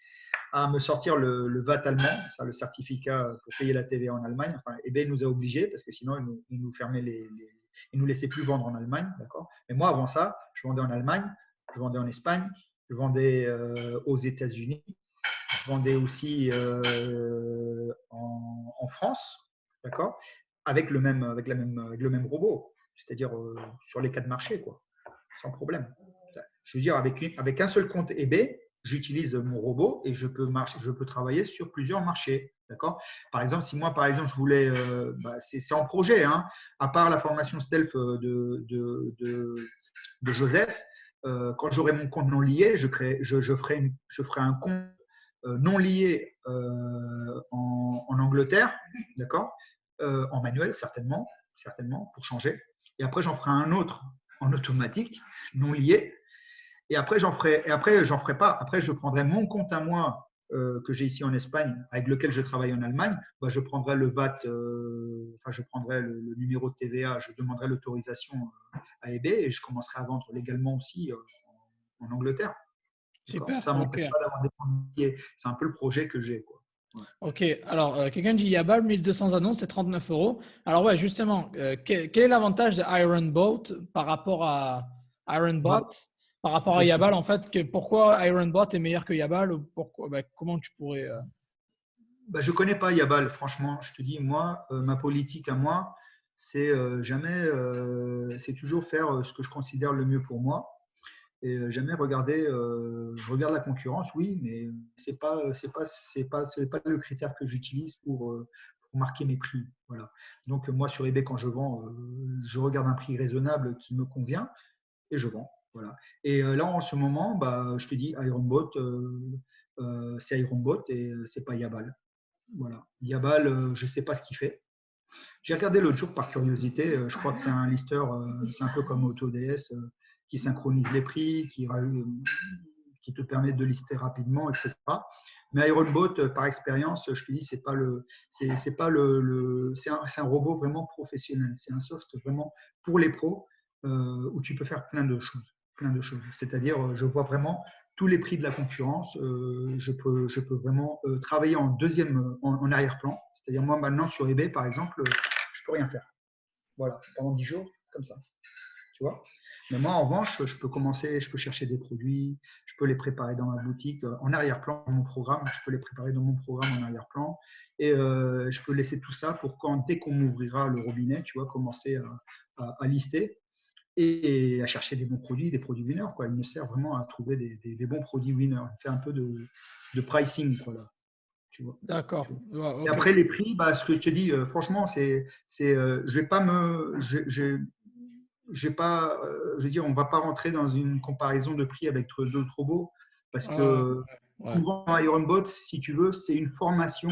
à me sortir le VAT allemand, ça, le certificat pour payer la TVA en Allemagne. Enfin, eBay nous a obligés parce que sinon, ils nous fermaient ils nous laissaient plus vendre en Allemagne. D'accord. Mais moi, avant ça, je vendais en Allemagne, je vendais en Espagne, je vendais aux États-Unis, je vendais aussi en France. D'accord. Avec le même robot, c'est-à-dire sur les 4 marchés, quoi, sans problème. Je veux dire, avec un seul compte eBay, j'utilise mon robot et je peux travailler sur plusieurs marchés. D'accord. Par exemple, si moi, je voulais, c'est en projet, hein, à part la formation stealth de Joseph, quand j'aurai mon compte non lié, je ferai un compte non lié en Angleterre, d'accord, en manuel certainement, pour changer. Et après, j'en ferai un autre en automatique, non lié. Et après, j'en ferai pas. Après, je prendrai mon compte à moi que j'ai ici en Espagne, avec lequel je travaille en Allemagne. Bah, je prendrai le VAT, je prendrai le numéro de TVA, je demanderai l'autorisation à eBay et je commencerai à vendre légalement aussi en Angleterre. Super, ça ne ok. m'empêche pas d'avoir des produits. C'est un peu le projet que j'ai. Quoi. Ouais. Ok, alors quelqu'un dit Yabal, 1200 annonces, c'est 39 euros. Alors ouais, justement, quel est l'avantage de Iron Boat par rapport à Ironbot, par rapport à Yabal en fait, pourquoi Ironbot est meilleur que Yabal ou pourquoi, comment tu pourrais… Je ne connais pas Yabal, franchement. Je te dis, moi, ma politique à moi, c'est c'est toujours faire ce que je considère le mieux pour moi. Et jamais regarder regarde la concurrence, oui, mais c'est pas le critère que j'utilise pour marquer mes prix. Voilà. Donc moi sur eBay quand je vends, je regarde un prix raisonnable qui me convient et je vends. Voilà. Et là en ce moment, je te dis Ironbot, c'est Ironbot et c'est pas Yabal. Voilà. Yabal, je sais pas ce qu'il fait. J'ai regardé l'autre jour par curiosité. Je crois que c'est un lister, c'est un peu comme AutoDS qui synchronise les prix, qui te permet de lister rapidement, etc. Mais Ironbot, par expérience, je te dis, c'est un robot vraiment professionnel. C'est un soft vraiment pour les pros où tu peux faire plein de choses. C'est-à-dire, je vois vraiment tous les prix de la concurrence. Je peux vraiment travailler en arrière-plan. C'est-à-dire, moi, maintenant, sur eBay, par exemple, je peux rien faire. Voilà, pendant 10 jours, comme ça. Tu vois. Mais moi, en revanche, je peux chercher des produits, je peux les préparer dans ma boutique, en arrière-plan, dans mon programme, je peux les préparer dans mon programme en arrière-plan. Et je peux laisser tout ça pour dès qu'on m'ouvrira le robinet, tu vois, commencer à lister et à chercher des bons produits, des produits winners. Quoi. Il me sert vraiment à trouver des bons produits winners. Il fait un peu de pricing, quoi, là. D'accord. Et après les prix, ce que je te dis, franchement, je vais pas je veux dire, on va pas rentrer dans une comparaison de prix avec d'autres robots parce que souvent Ironbot, si tu veux, c'est une formation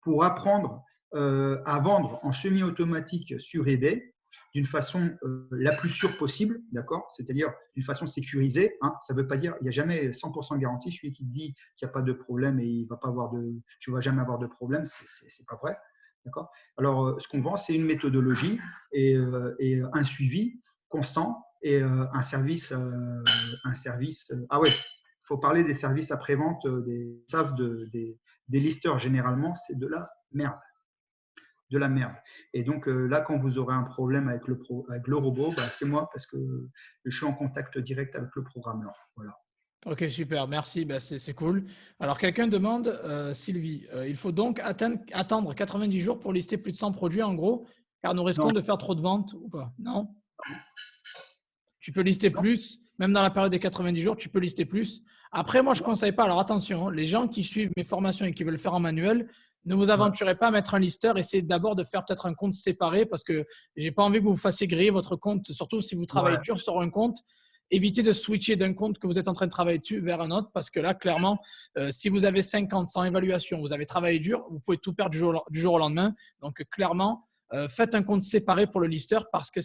pour apprendre à vendre en semi-automatique sur eBay d'une façon la plus sûre possible, d'accord? C'est-à-dire d'une façon sécurisée. Hein. Ça ne veut pas dire, il n'y a jamais 100% de garantie. Celui qui te dit qu'il n'y a pas de problème et il va pas avoir tu ne vas jamais avoir de problème, c'est pas vrai. D'accord? Alors, ce qu'on vend, c'est une méthodologie et un suivi constant et un service. Ah ouais, il faut parler des services après-vente, des listeurs. Généralement, c'est de la merde. De la merde. Et donc là, quand vous aurez un problème avec le robot, bah, c'est moi parce que je suis en contact direct avec le programmeur. Voilà. Ok, super, merci, bah, c'est cool. Alors, quelqu'un demande, Sylvie, il faut donc attendre 90 jours pour lister plus de 100 produits en gros, car nous Non, risquons de faire trop de ventes ou pas? Non? Tu peux lister non. plus, même dans la période des 90 jours, tu peux lister plus. Après, moi, je ne conseille pas. Alors, attention, hein, les gens qui suivent mes formations et qui veulent le faire en manuel, ne vous Ouais. aventurez pas à mettre un listeur. Essayez d'abord de faire peut-être un compte séparé parce que je n'ai pas envie que vous vous fassiez griller votre compte, surtout si vous travaillez Ouais. dur sur un compte. Évitez de switcher d'un compte que vous êtes en train de travailler dessus vers un autre parce que là, clairement, si vous avez 50 sans évaluation, vous avez travaillé dur, vous pouvez tout perdre du jour au lendemain. Donc, clairement, faites un compte séparé pour le listeur parce que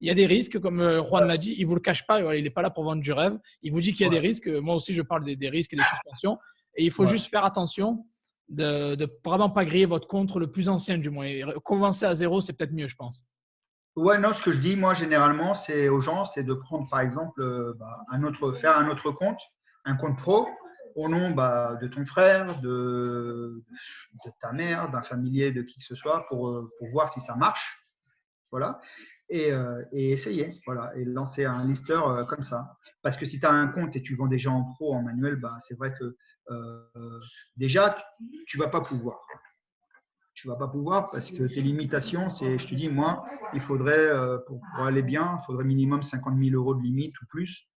il y a des risques, comme Juan l'a dit, il ne vous le cache pas, voilà, il n'est pas là pour vendre du rêve. Il vous dit qu'il y a des Ouais. risques. Moi aussi, je parle des risques et des suspensions. Et il faut Ouais. juste faire attention de ne vraiment pas griller votre compte le plus ancien, du moins. Et commencer à zéro, c'est peut-être mieux, je pense. Ouais, non, ce que je dis, moi, généralement, c'est aux gens, c'est de prendre, par exemple, faire un autre compte, un compte pro, au nom de ton frère, de ta mère, d'un familier, de qui que ce soit, pour voir si ça marche. Voilà. Et essayer, voilà, et lancer un listeur comme ça. Parce que si tu as un compte et tu vends déjà en pro, en manuel, c'est vrai que déjà, tu ne vas pas pouvoir. Tu ne vas pas pouvoir parce que tes limitations, c'est, je te dis, moi, il faudrait, pour aller bien, il faudrait minimum 50 000 euros de limite ou plus.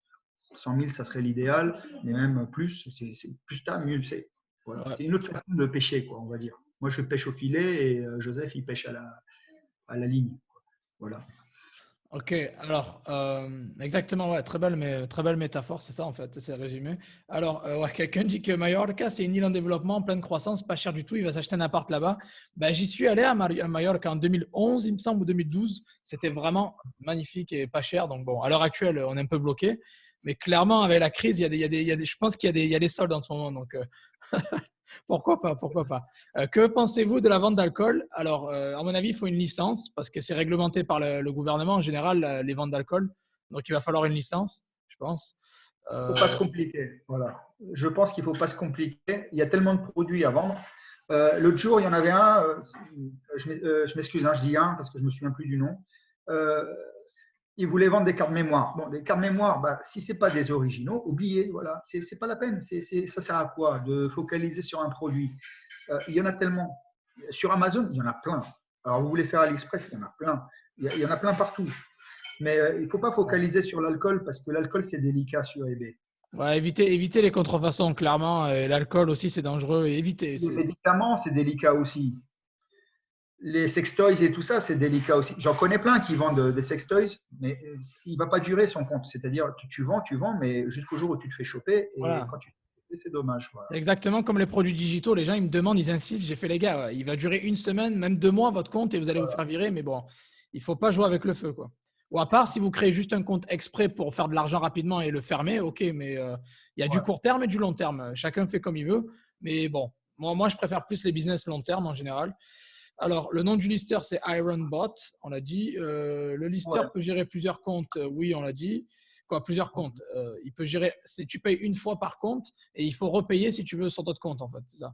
100 000, ça serait l'idéal, mais même plus, plus tu as, mieux c'est. Voilà. Ouais. C'est une autre façon de pêcher, quoi, on va dire. Moi, je pêche au filet et Joseph, il pêche à la ligne. Voilà. Ok, alors, exactement, ouais, très belle métaphore, c'est ça en fait, c'est résumé. Alors, ouais, quelqu'un dit que Mallorca, c'est une île en développement, en pleine croissance, pas cher du tout, il va s'acheter un appart là-bas. Ben, j'y suis allé à Mallorca en 2011, il me semble, ou 2012. C'était vraiment magnifique et pas cher. Donc, bon, à l'heure actuelle, on est un peu bloqué, mais clairement, avec la crise, je pense qu'il y a des soldes en ce moment. Donc, pourquoi pas, pourquoi pas. Que pensez-vous de la vente d'alcool? Alors, à mon avis, il faut une licence parce que c'est réglementé par le gouvernement en général, les ventes d'alcool. Donc, il va falloir une licence, je pense. Il ne faut pas Euh, se compliquer. Voilà. Je pense qu'il ne faut pas se compliquer. Il y a tellement de produits à vendre. L'autre jour, il y en avait un, je m'excuse, hein, je dis un parce que je ne me souviens plus du nom. Euh, il voulait vendre des cartes mémoire. Bon, des cartes mémoire, si ce n'est pas des originaux, oubliez. Voilà. Ce n'est pas la peine. Ça sert à quoi de focaliser sur un produit? Il y en a tellement. Sur Amazon, il y en a plein. Alors, vous voulez faire AliExpress, il y en a plein. Il y en a plein partout. Mais il ne faut pas focaliser sur l'alcool parce que l'alcool, c'est délicat sur eBay. ouais, éviter les contrefaçons, clairement. Et l'alcool aussi, c'est dangereux. Et éviter. Les médicaments, c'est délicat aussi. Les sextoys et tout ça, c'est délicat aussi. J'en connais plein qui vendent des sextoys, mais il ne va pas durer son compte. C'est-à-dire, tu vends, mais jusqu'au jour où tu te fais choper. Et Voilà. quand tu te fais choper, c'est dommage. Voilà. C'est exactement comme les produits digitaux. Les gens, ils me demandent, ils insistent. J'ai fait, les gars, ouais, il va durer une semaine, même 2 mois, votre compte, et vous allez vous faire virer. Mais bon, il ne faut pas jouer avec le feu, quoi. Ou à part si vous créez juste un compte exprès pour faire de l'argent rapidement et le fermer, ok, mais il y a du Ouais. court terme et du long terme. Chacun fait comme il veut. Mais bon, moi, je préfère plus les business long terme en général. Alors, le nom du lister, c'est IronBot, on l'a dit. Le lister Ouais. peut gérer plusieurs comptes, oui, on l'a dit. Quoi, plusieurs comptes. Il peut gérer, tu payes une fois par compte et il faut repayer si tu veux sur d'autres comptes, en fait, c'est ça.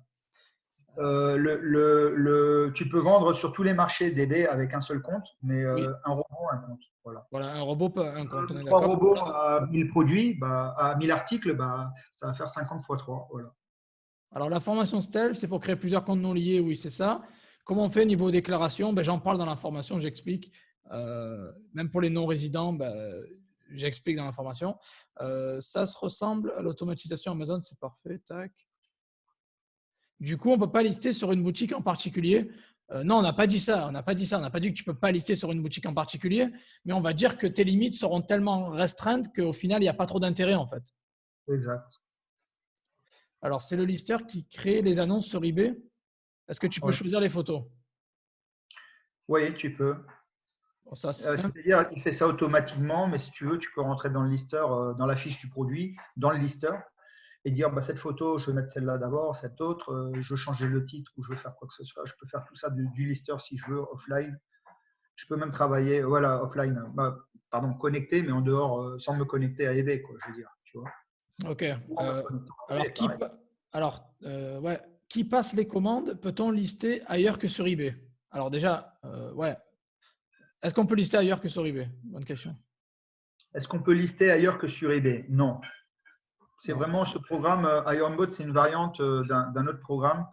Tu peux vendre sur tous les marchés d'eBay avec un seul compte, mais Oui, un robot, un compte. Voilà. voilà, un robot, un compte, on est Trois d'accord. robots à 1000 produits, à 1000 articles, ça va faire 50 fois 3. Voilà. Alors, la formation Stealth, c'est pour créer plusieurs comptes non liés, oui, c'est ça. Comment on fait niveau déclaration? Ben, j'en parle dans la formation, j'explique. Même pour les non-résidents, ben, j'explique dans la formation. Ça se ressemble à l'automatisation Amazon, c'est parfait. Tac. Du coup, on ne peut pas lister sur une boutique en particulier. Non, on n'a pas dit ça. On n'a pas dit ça. On n'a pas dit que tu ne peux pas lister sur une boutique en particulier, mais on va dire que tes limites seront tellement restreintes qu'au final, il n'y a pas trop d'intérêt en fait. Exact. Alors, c'est le listeur qui crée les annonces sur eBay. Est-ce que tu peux Ouais. choisir les photos? Oui, tu peux. Bon, ça, c'est simple. C'est-à-dire qu'il fait ça automatiquement, mais si tu veux, tu peux rentrer dans le lister, dans la fiche du produit, dans le lister, et dire bah, cette photo, je vais mettre celle-là d'abord, cette autre, je veux changer le titre ou je veux faire quoi que ce soit. Je peux faire tout ça du lister si je veux, offline. Je peux même travailler, voilà, offline, pardon, connecté, mais en dehors, sans me connecter à eBay, quoi, je veux dire, tu vois. Ok. Ou en me connectant à Alors, eBay, pareil. ouais, qui passe les commandes peut-on lister ailleurs que sur eBay? Alors déjà, ouais. Est-ce qu'on peut lister ailleurs que sur eBay? Bonne question. Est-ce qu'on peut lister ailleurs que sur eBay? Non. C'est Non. vraiment ce programme Ironbot, c'est une variante d'un autre programme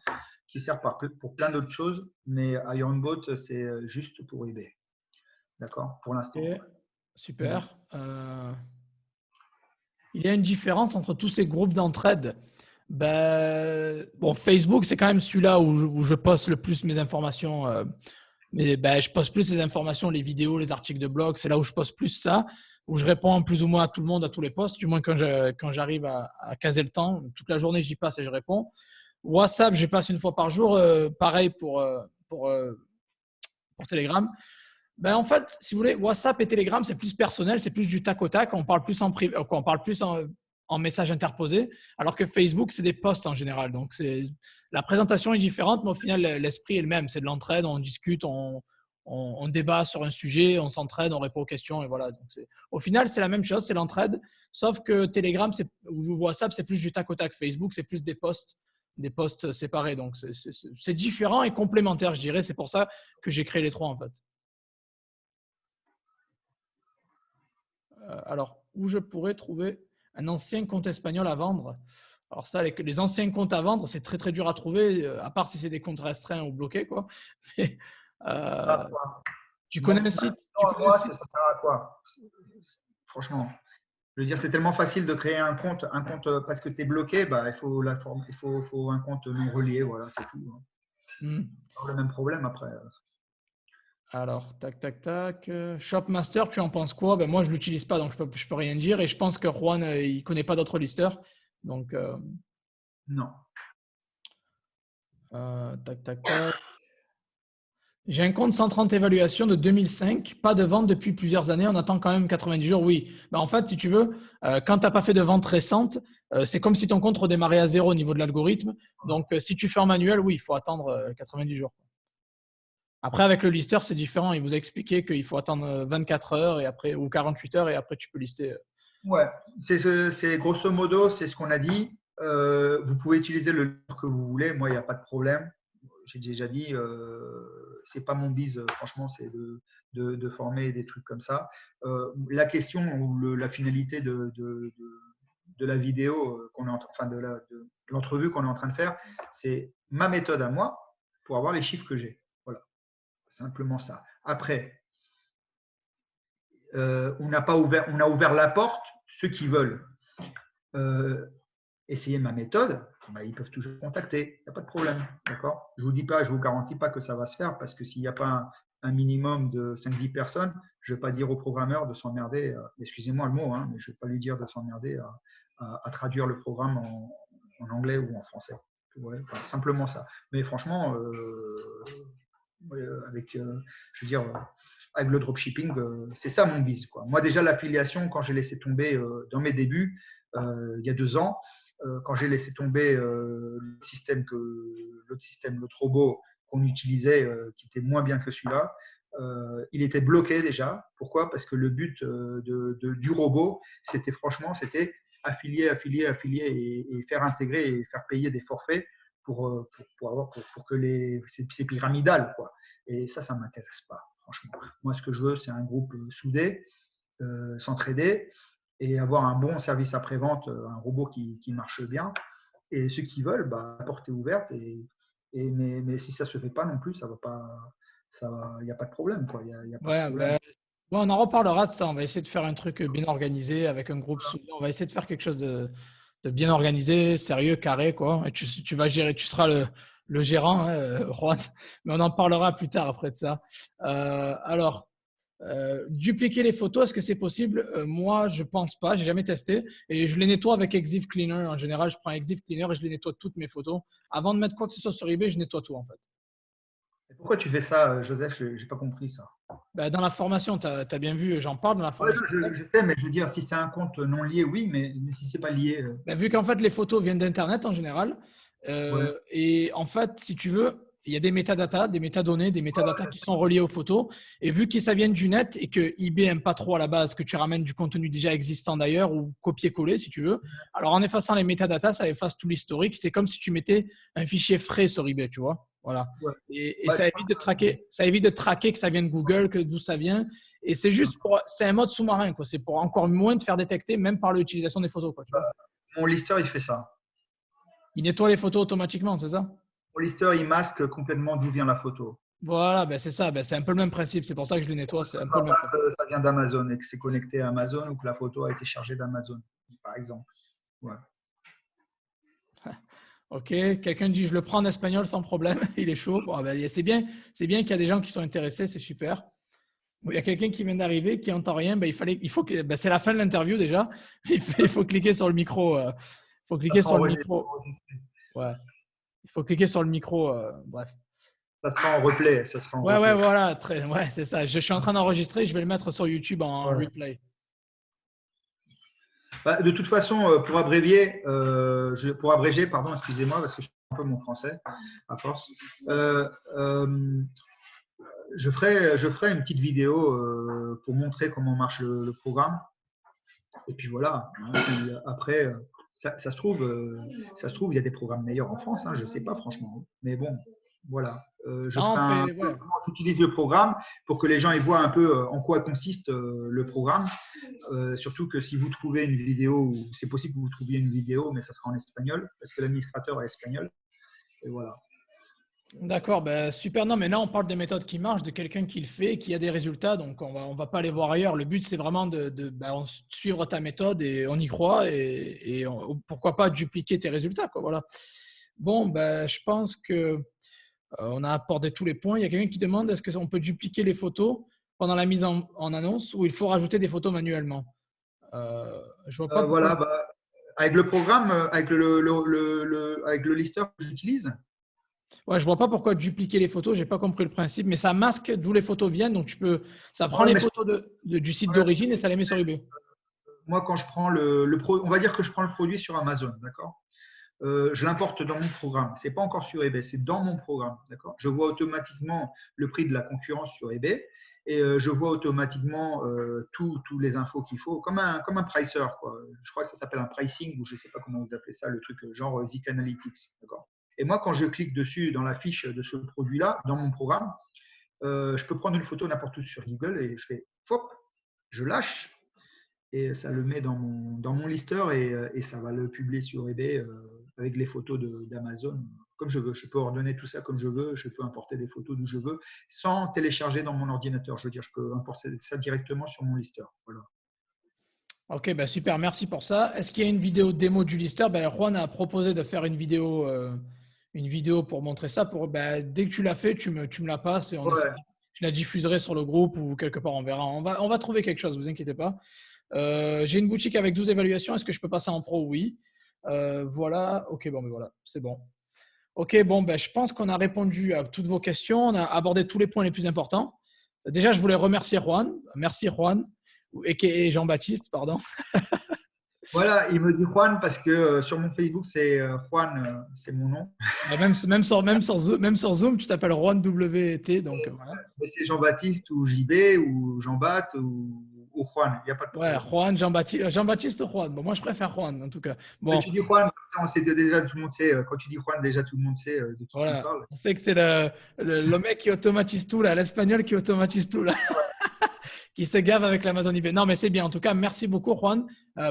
qui sert pour plein d'autres choses, mais Ironbot, c'est juste pour eBay. D'accord? Pour Ok. l'instant. Super. Il y a une différence entre tous ces groupes d'entraide. Ben, bon, Facebook, c'est quand même celui-là où je poste le plus mes informations. Mais ben, je poste plus ces informations, les vidéos, les articles de blog. C'est là où je poste plus ça, où je réponds plus ou moins à tout le monde, à tous les posts, du moins quand j'arrive à caser le temps. Toute la journée, j'y passe et je réponds. WhatsApp, j'y passe une fois par jour. Pareil pour Telegram. Ben, en fait, si vous voulez, WhatsApp et Telegram, c'est plus personnel, c'est plus du tac au tac. On parle plus en privé, on parle plus en message interposé, alors que Facebook, c'est des posts en général. Donc, la présentation est différente, mais au final, l'esprit est le même. C'est de l'entraide, on discute, on débat sur un sujet, on s'entraide, on répond aux questions, et voilà. Donc, au final, c'est la même chose, c'est l'entraide, sauf que Telegram ou WhatsApp, c'est plus du tac au tac. Facebook, c'est plus des posts séparés. Donc, c'est différent et complémentaire, je dirais. C'est pour ça que j'ai créé les trois, en fait. Alors, où je pourrais trouver un ancien compte espagnol à vendre? Alors ça, les anciens comptes à vendre, c'est très très dur à trouver, à part si c'est des comptes restreints ou bloqués, quoi. Mais, Ça sert à euh, quoi? tu connais Moi, un ma site? Tu question à connais un moi, site? ça sert à quoi? Franchement. Je veux dire, c'est tellement facile de créer un compte parce que tu es bloqué, bah, il faut la forme, faut un compte non relié, voilà, c'est tout. Hein. Le même problème après. Alors, tac, tac, tac. Shopmaster, tu en penses quoi? Ben, moi, je ne l'utilise pas, donc je peux rien dire. Et je pense que Juan, il ne connaît pas d'autres listeurs. Donc, Non. tac, tac, tac. J'ai un compte 130 évaluations de 2005, pas de vente depuis plusieurs années, on attend quand même 90 jours, oui. Ben, en fait, si tu veux, quand tu n'as pas fait de vente récente, c'est comme si ton compte redémarrait à zéro au niveau de l'algorithme. Donc, si tu fais en manuel, oui, il faut attendre 90 jours. Après, avec le lister, c'est différent. Il vous a expliqué qu'il faut attendre 24 heures et après, ou 48 heures et après, tu peux lister. Ouais, c'est grosso modo, c'est ce qu'on a dit. Vous pouvez utiliser le livre que vous voulez. Moi, il n'y a pas de problème. J'ai déjà dit, c'est pas mon bise, franchement, c'est de former des trucs comme ça. La question ou la finalité de la vidéo qu'on est enfin de l'entrevue qu'on est en train de faire, c'est ma méthode à moi pour avoir les chiffres que j'ai. Voilà, simplement ça. Après, on a ouvert la porte. Ceux qui veulent essayer ma méthode, bah, ils peuvent toujours contacter. Il n'y a pas de problème. D'accord. Je ne vous dis pas, je vous garantis pas que ça va se faire parce que s'il n'y a pas un minimum de 5-10 personnes, je ne vais pas dire au programmeur de s'emmerder, excusez-moi le mot, hein, mais je ne vais pas lui dire de s'emmerder à traduire le programme en anglais ou en français. Ouais, enfin, simplement ça. Mais franchement, avec, je veux dire, avec le dropshipping, c'est ça mon bise. Quoi. Moi, déjà, l'affiliation, quand j'ai laissé tomber dans mes débuts, il y a 2 ans, quand j'ai laissé tomber l'autre système, l'autre robot qu'on utilisait, qui était moins bien que celui-là, il était bloqué déjà. Pourquoi? Parce que le but du robot, c'était franchement, c'était affilier et faire intégrer et faire payer des forfaits pour que c'est pyramidal, quoi. Et ça m'intéresse pas, franchement. Moi, ce que je veux, c'est un groupe soudé, s'entraider et avoir un bon service après-vente, un robot qui marche bien. Et ceux qui veulent, bah, porte est ouverte. Mais si ça se fait pas non plus, ça va pas, il n'y a pas de problème, quoi. Il y a pas de Ouais, problème. ben, bon, on en reparlera de ça. On va essayer de faire un truc bien organisé avec un groupe soudé. On va essayer de faire quelque chose de bien organisé, sérieux, carré, quoi. Et tu vas gérer, tu seras le gérant, hein, Juan. Mais on en parlera plus tard après de ça. Alors, dupliquer les photos, est-ce que c'est possible? Moi, je pense pas. J'ai jamais testé. Et je les nettoie avec Exif Cleaner. En général, je prends Exif Cleaner et je les nettoie toutes mes photos. Avant de mettre quoi que ce soit sur eBay, je nettoie tout en fait. Et pourquoi tu fais ça, Joseph? Je n'ai pas compris ça. Ben, dans la formation, tu as bien vu, j'en parle dans la Ouais, formation. je sais, mais je veux dire, si c'est un compte non lié, oui, mais si c'est pas lié, Ben, vu qu'en fait, les photos viennent d'Internet en général, ouais. et en fait, si tu veux, il y a des métadatas, des métadonnées, des métadatas qui sont reliés aux photos. Et vu que ça vient du net et que eBay n'aime pas trop à la base que tu ramènes du contenu déjà existant d'ailleurs ou copier-coller si tu veux, alors en effaçant les métadatas, ça efface tout l'historique. C'est comme si tu mettais un fichier frais sur eBay, tu vois. Voilà. Ouais. Et Bah, ça évite de traquer, ça évite de traquer que ça vient de Google, que d'où ça vient. Et c'est juste pour, c'est un mode sous-marin, quoi. C'est pour encore moins te faire détecter, même par l'utilisation des photos, quoi, tu vois. mon listeur, il fait ça. Il nettoie les photos automatiquement, c'est ça? Mon listeur, il masque complètement d'où vient la photo. Voilà, ben c'est ça. Ben c'est un peu le même principe. C'est pour ça que je le nettoie. C'est Ça un ne peu le voit même pas principe. que ça vient d'Amazon et que c'est connecté à Amazon ou que la photo a été chargée d'Amazon, par exemple. Ouais. Ok, quelqu'un dit je le prends en espagnol sans problème. Il est chaud. Bon, ben, c'est bien qu'il y a des gens qui sont intéressés. C'est super. Bon, il y a quelqu'un qui vient d'arriver, qui n'entend rien. Ben, il faut que, ben, c'est la fin de l'interview déjà. Il faut cliquer sur le micro. Il faut Ça cliquer sera sur le enregistré. micro. Ouais. Il faut cliquer sur le micro. Bref. Ça sera en replay. Ça sera en Ouais, ouais, replay. voilà. Ouais, c'est ça. Je suis en train d'enregistrer. Je vais le mettre sur YouTube en Ouais. replay. Bah, de toute façon, pour abrévier, pour abréger, pardon, excusez-moi, parce que je suis un peu mon français à force. Euh, euh, je ferai une petite vidéo pour montrer comment marche le programme. Et puis voilà. Hein. Puis après, ça se trouve, il y a des programmes meilleurs en France. Hein, je ne sais pas franchement. Mais bon, voilà. Je Non, ferai on un fait. Ouais. comment j'utilise le programme pour que les gens y voient un peu en quoi consiste le programme. Surtout que si vous trouvez une vidéo, c'est possible que vous trouviez une vidéo, mais ça sera en espagnol parce que l'administrateur est espagnol. Et voilà. D'accord, ben super. Non, mais là, on parle des méthodes qui marchent, de quelqu'un qui le fait, qui a des résultats. Donc, on va pas aller voir ailleurs. Le but, c'est vraiment de suivre ta méthode et on y croit. Pourquoi pas dupliquer tes résultats, quoi. Voilà. Bon, ben, je pense que on a abordé tous les points. Il y a quelqu'un qui demande est-ce qu'on peut dupliquer les photos pendant la mise en annonce ou il faut rajouter des photos manuellement. Je vois pas pourquoi. Voilà. Bah, avec le programme, avec le listeur que j'utilise. Ouais, je vois pas pourquoi dupliquer les photos, j'ai pas compris le principe, mais ça masque d'où les photos viennent, donc ça prend Ouais, les mais photos du site ouais, d'origine et ça les met sur eBay. moi, quand je prends on va dire que je prends le produit sur Amazon, d'accord. Je l'importe dans mon programme. C'est pas encore sur eBay, c'est dans mon programme, d'accord. Je vois automatiquement le prix de la concurrence sur eBay et je vois automatiquement tous les infos qu'il faut, comme un pricer, quoi. Je crois que ça s'appelle un pricing ou je sais pas comment vous appelez ça, le truc genre Zik Analytics, d'accord. Et moi, quand je clique dessus dans la fiche de ce produit-là, dans mon programme, je peux prendre une photo n'importe où sur Google et je fais hop, je lâche et ça le met dans mon listeur et ça va le publier sur eBay avec les photos d'Amazon comme je veux. Je peux ordonner tout ça comme je veux, je peux importer des photos d'où je veux sans télécharger dans mon ordinateur. Je veux dire, je peux importer ça directement sur mon listeur. Voilà. Ok, ben super, merci pour ça. Est-ce qu'il y a une vidéo démo du lister? Ben, Juan a proposé de faire une vidéo pour montrer ça. Dès que tu l'as fait, tu me la passes et Ouais. je la diffuserai sur le groupe ou quelque part, on verra. On va trouver quelque chose, vous inquiétez pas. J'ai une boutique avec 12 évaluations. Est-ce que je peux passer en pro? Oui. Voilà. Ok, bon, mais voilà, c'est bon. Ok, bon, ben, je pense qu'on a répondu à toutes vos questions. On a abordé tous les points les plus importants. Déjà, je voulais remercier Juan. Merci Juan, et Jean-Baptiste, pardon. Voilà, il me dit Juan parce que sur mon Facebook, c'est Juan, c'est mon nom. Bah, même sur Zoom, tu t'appelles Juan WT. Donc voilà. Mais c'est Jean-Baptiste ou JB ou Jean-Bat ou Juan, il n'y a pas de Ouais, problème. Juan, Jean-Baptiste Juan. Bon, moi, je préfère Juan, en tout cas. Mais Bon, tu dis Juan, comme ça, on sait déjà, tout le monde sait. Quand tu dis Juan, déjà, tout le monde sait de qui tu voilà. parles. On sait que c'est le mec qui automatise tout, là, l'espagnol qui automatise tout, là, qui se gave avec l'Amazon eBay. Non, mais c'est bien. En tout cas, merci beaucoup, Juan,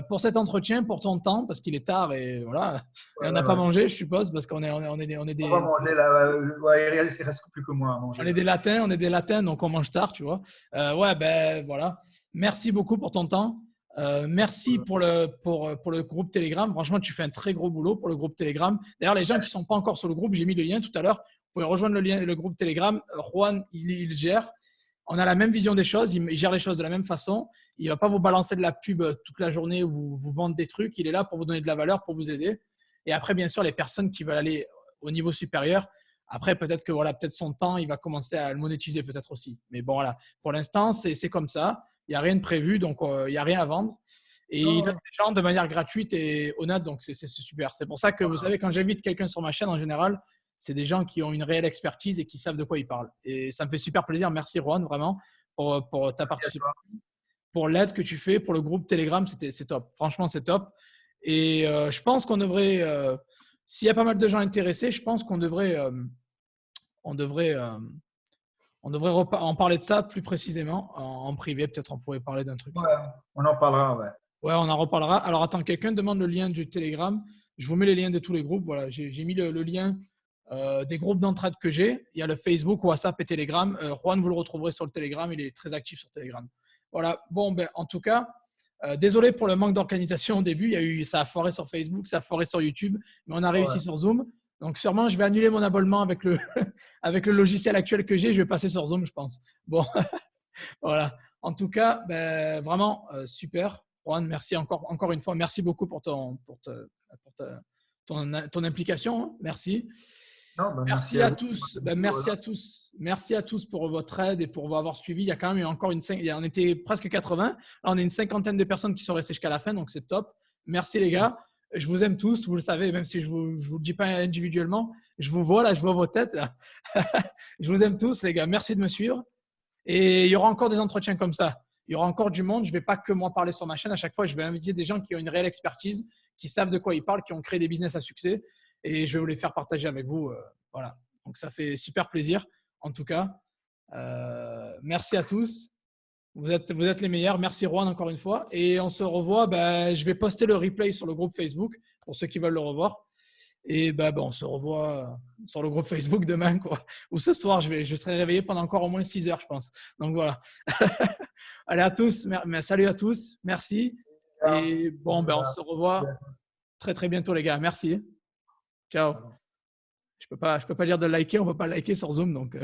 pour cet entretien, pour ton temps, parce qu'il est tard et voilà. Et on n'a Ouais, pas ouais. mangé, je suppose, parce qu'on On va manger là. Ouais, il reste plus que moi à on manger. est des latins, donc on mange tard, tu vois. Ouais, ben voilà. Merci beaucoup pour ton temps. Merci pour le groupe Telegram. Franchement, tu fais un très gros boulot pour le groupe Telegram. D'ailleurs, les gens qui ne sont pas encore sur le groupe, j'ai mis le lien tout à l'heure. Vous pouvez rejoindre le groupe Telegram. Juan, il gère. On a la même vision des choses. Il gère les choses de la même façon. Il ne va pas vous balancer de la pub toute la journée ou vous vendre des trucs. Il est là pour vous donner de la valeur, pour vous aider. Et après, bien sûr, les personnes qui veulent aller au niveau supérieur, Après, peut-être que voilà, peut-être son temps, il va commencer à le monétiser peut-être aussi. Mais bon, voilà, pour l'instant, c'est comme ça. Il n'y a rien de prévu, donc il n'y a rien à vendre. Et il Non, aide ouais. les gens de manière gratuite et honnête, donc c'est super. C'est pour ça que vous savez, quand j'invite quelqu'un sur ma chaîne en général, c'est des gens qui ont une réelle expertise et qui savent de quoi ils parlent. Et ça me fait super plaisir. Merci Juan, vraiment, pour ta Merci à participation, toi. pour l'aide que tu fais, pour le groupe Telegram, c'est top. Franchement, c'est top. Et je pense qu'on devrait, s'il y a pas mal de gens intéressés, je pense qu'on devrait, on devrait, on devrait en parler de ça plus précisément en privé. Peut-être on pourrait parler d'un truc. Ouais, on en parlera, ouais. Ouais, on en reparlera. Alors attends, quelqu'un demande le lien du Telegram. Je vous mets les liens de tous les groupes. Voilà, j'ai mis le lien des groupes d'entraide que j'ai. Il y a le Facebook, WhatsApp et Telegram. Juan, vous le retrouverez sur le Telegram. Il est très actif sur Telegram. Voilà. Bon, ben, en tout cas, désolé pour le manque d'organisation au début. Ça a foiré sur Facebook, ça a foiré sur YouTube, mais on a Ouais. réussi sur Zoom. Donc sûrement, je vais annuler mon abonnement avec avec le logiciel actuel que j'ai. Je vais passer sur Zoom, je pense. Bon, voilà. En tout cas, ben, vraiment super. Juan, merci encore une fois. Merci beaucoup ton implication, hein. Merci. Non, bah, merci Merci à à vous. tous. Ben, merci à tous. Merci à tous pour votre aide et pour avoir suivi. Il y a quand même encore on était presque 80. Là, on est une cinquantaine de personnes qui sont restées jusqu'à la fin, donc c'est top. Merci les gars. Je vous aime tous, vous le savez, même si je vous le dis pas individuellement. Je vous vois là, je vois vos têtes. Je vous aime tous les gars. Merci de me suivre. Et il y aura encore des entretiens comme ça. Il y aura encore du monde. Je ne vais pas que moi parler sur ma chaîne. À chaque fois, je vais inviter des gens qui ont une réelle expertise, qui savent de quoi ils parlent, qui ont créé des business à succès. Et je vais vous les faire partager avec vous. Voilà. Donc, ça fait super plaisir. En tout cas, merci à tous. Vous êtes les meilleurs. Merci Juan encore une fois. Et on se revoit. Ben, je vais poster le replay sur le groupe Facebook pour ceux qui veulent le revoir. Et ben, on se revoit sur le groupe Facebook demain, quoi. Ou ce soir, je serai réveillé pendant encore au moins 6 heures, je pense. Donc voilà. Allez à tous, salut à tous, merci. Et bon, ben, on se revoit très très bientôt, les gars. Merci. Ciao. Je peux pas dire de liker, on peut pas liker sur Zoom, donc.